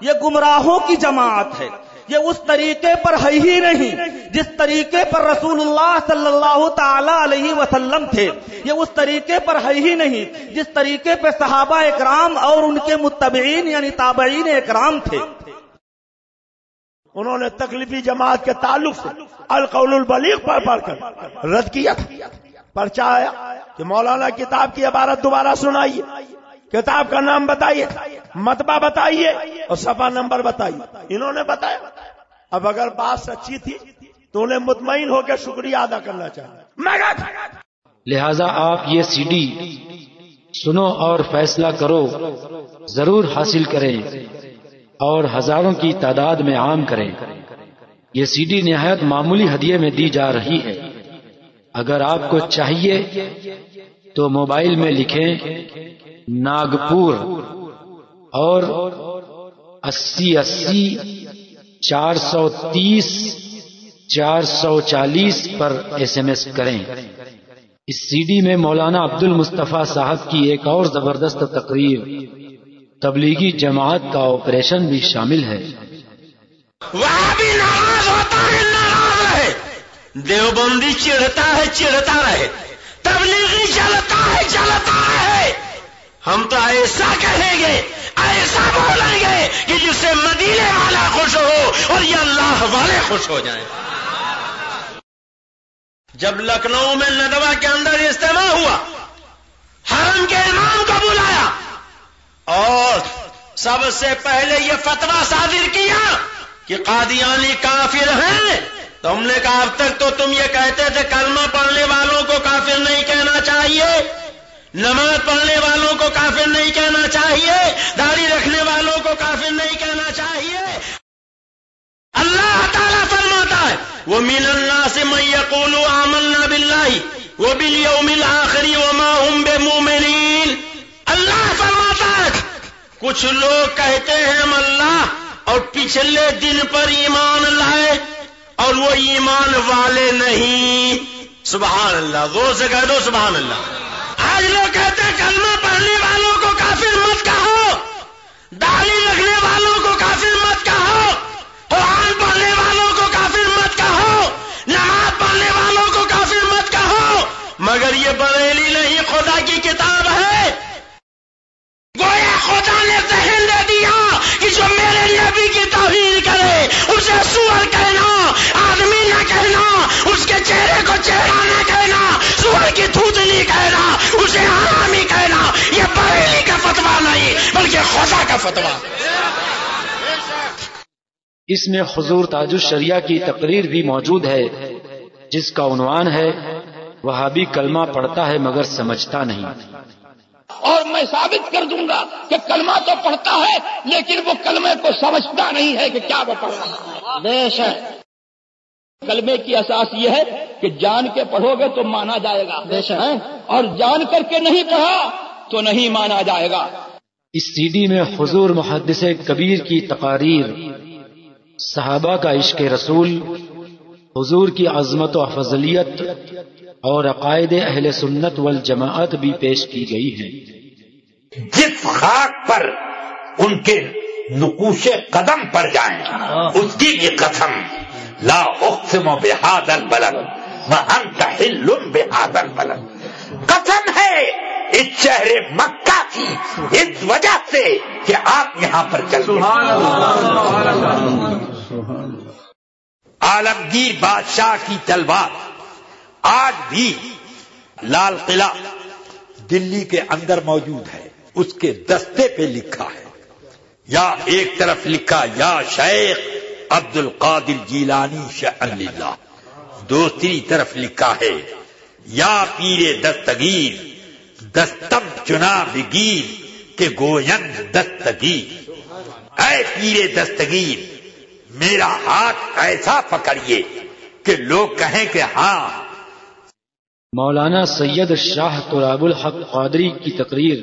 S4: یہ گمراہوں کی جماعت ہے، یہ اس طریقے پر ہے ہی نہیں جس طریقے پر رسول اللہ صلی اللہ تعالی علیہ وسلم تھے، یہ اس طریقے پر ہے ہی نہیں جس طریقے پہ صحابہ اکرام اور ان کے متبعین یعنی تابعین اکرام تھے۔
S3: انہوں نے تکلیفی جماعت کے تعلق سے القول البلیغ پڑھ کر رد کیا تھا، پرچہ آیا کہ مولانا کتاب کی عبارت دوبارہ سنائیے، کتاب کا نام بتائیے، مطبع بتائیے اور صفحہ نمبر بتائیے۔ انہوں نے بتایا۔ اب اگر بات سچی تھی تو انہیں مطمئن ہو کے شکریہ ادا کرنا چاہیے۔
S1: لہذا آپ یہ سی ڈی سنو اور فیصلہ کرو ضرور حاصل کریں اور ہزاروں کی تعداد میں عام کریں۔ یہ سی ڈی نہایت معمولی ہدیے میں دی جا رہی ہے۔ اگر آپ کو چاہیے تو موبائل میں لکھیں ناگپور اور 8080 430 440 پر SMS کریں۔ اس سی ڈی میں مولانا عبد المصطفیٰ صاحب کی ایک اور زبردست تقریر تبلیغی جماعت کا آپریشن بھی شامل ہے۔
S2: وہاں بھی ناراض ہوتا ہے، ناراض رہے، دیوبندی چڑھتا ہے، چڑھتا رہے، تبلیغی چلتا ہے، چلتا رہے۔ ہم تو ایسا کہیں گے، ایسا بولیں گے کہ جس سے مدینے والا خوش ہو اور یہ اللہ والے خوش ہو جائیں۔ جب لکھنؤ میں ندوہ کے اندر اجتماع ہوا، حرم کے امام کو بلایا اور سب سے پہلے یہ فتویٰ صادر کیا کہ قادیانی کافر ہیں۔ تو ہم نے کہا اب تک تو تم یہ کہتے تھے کلمہ پڑھنے والوں کو کافر نہیں کہنا چاہیے، نماز پڑھنے والوں کو کافر نہیں کہنا چاہیے، داڑھی رکھنے والوں کو کافر نہیں کہنا چاہیے۔ اللہ تعالیٰ فرماتا ہے وَمِنَ النَّاسِ مَن يَقُولُ آمَنَّا بِاللَّهِ وَبِالْيَوْمِ الْآخِرِ وَمَا هُمْ بِمُؤْمِنِينَ۔ اللہ فرماتا ہے کچھ لوگ کہتے ہیں ہم اللہ اور پچھلے دن پر ایمان لائے اور وہ ایمان والے نہیں۔ سبحان اللہ، غور سے کہہ دو سبحان اللہ۔ آج لوگ کہتے ہیں کلمہ پڑھنے والوں کو کافر مت کہو، داڑھی رکھنے والوں کو کافر مت کہو، قرآن پڑھنے والوں کو کافر مت کہو، نماز پڑھنے والوں کو کافر مت کہو، مگر یہ بریلی نہیں خدا کی کتاب ہے۔ گویا خدا نے ذہن دے دیا کہ جو میرے نبی کی توہین کرے اسے سور کہنا، آدمی نہ کہنا، اس کے چہرے کو چہرہ نہ کہنا، سور کی تھوتنی کہنا، اسے حرامی کہنا، یہ بریلی کا فتویٰ نہیں بلکہ خدا کا فتویٰ۔
S1: اس میں حضور تاج الشریعہ کی تقریر بھی موجود ہے جس کا عنوان ہے وہابی کلمہ پڑھتا ہے مگر سمجھتا نہیں۔
S5: اور میں ثابت کر دوں گا کہ کلمہ تو پڑھتا ہے لیکن وہ کلمے کو سمجھتا نہیں ہے کہ کیا وہ پڑھ رہا ہے۔ بے شک کلمے کی اساس یہ ہے کہ جان کے پڑھو گے تو مانا جائے گا، بے شک، اور جان کر کے نہیں پڑھا تو نہیں مانا جائے گا۔
S1: اس سی ڈی میں حضور محدث کبیر کی تقاریر، صحابہ کا عشق رسول، حضور کی عظمت و افضلیت اور عقائد اہل سنت والجماعت بھی پیش کی گئی ہیں۔
S6: جس خاک پر ان کے نقوش قدم پر جائیں اس کی بھی قسم، لا اقسم بہذا البلد وانت حل بہذا البلد، قسم ہے اس شہر مکہ کی اس وجہ سے کہ آپ یہاں پر چلتے ہیں۔ عالمگیر بادشاہ کی تلوار آج بھی لال قلعہ دلی کے اندر موجود ہے، اس کے دستے پہ لکھا ہے، یا ایک طرف لکھا یا شیخ عبد القادر جیلانی شأن للہ، دوسری طرف لکھا ہے یا پیر دستگیر دستم چنا بگیر کہ گویند دستگیر، اے پیر دستگیر میرا ہاتھ ایسا پکڑیے کہ لوگ کہیں کہ ہاں۔
S1: مولانا سید شاہ تراب الحق قادری کی تقریر،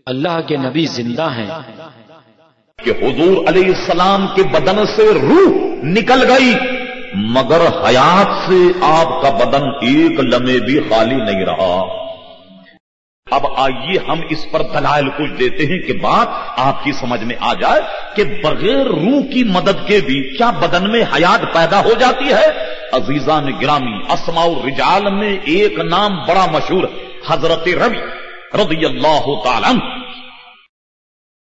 S1: اللہ کے نبی زندہ ہیں
S7: کہ حضور علیہ السلام کے بدن سے روح نکل گئی مگر حیات سے آپ کا بدن ایک لمحے بھی خالی نہیں رہا۔ اب آئیے ہم اس پر دلائل کچھ دیتے ہیں کہ بات آپ کی سمجھ میں آ جائے کہ بغیر روح کی مدد کے بھی کیا بدن میں حیات پیدا ہو جاتی ہے۔ عزیزان گرامی، اسماء الرجال میں ایک نام بڑا مشہور ہے، حضرت ربی رضی اللہ تعالی عنہ۔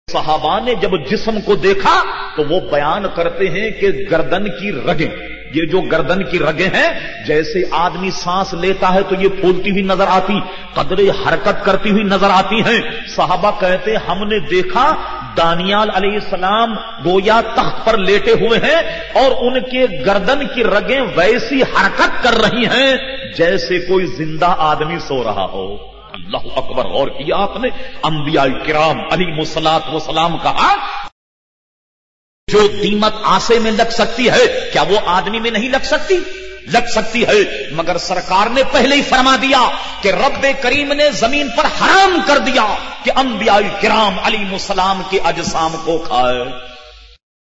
S7: صحابہ نے جب جسم کو دیکھا تو وہ بیان کرتے ہیں کہ گردن کی رگیں، یہ جو گردن کی رگیں ہیں، جیسے آدمی سانس لیتا ہے تو یہ پھولتی ہوئی نظر آتی، قدرے حرکت کرتی ہوئی نظر آتی ہیں۔ صحابہ کہتے ہم نے دیکھا دانیال علیہ السلام گویا تخت پر لیٹے ہوئے ہیں اور ان کے گردن کی رگیں ویسی حرکت کر رہی ہیں جیسے کوئی زندہ آدمی سو رہا ہو۔ اللہ اکبر! غور کیا آپ نے؟ انبیاء کرام علیہ الصلوۃ والسلام کہا جو دیمت آسے میں لگ سکتی ہے کیا وہ آدمی میں نہیں لگ سکتی؟ لگ سکتی ہے، مگر سرکار نے پہلے ہی فرما دیا کہ رب کریم نے زمین پر حرام کر دیا کہ انبیاء کرام علیہ السلام کے اجسام کو کھائے۔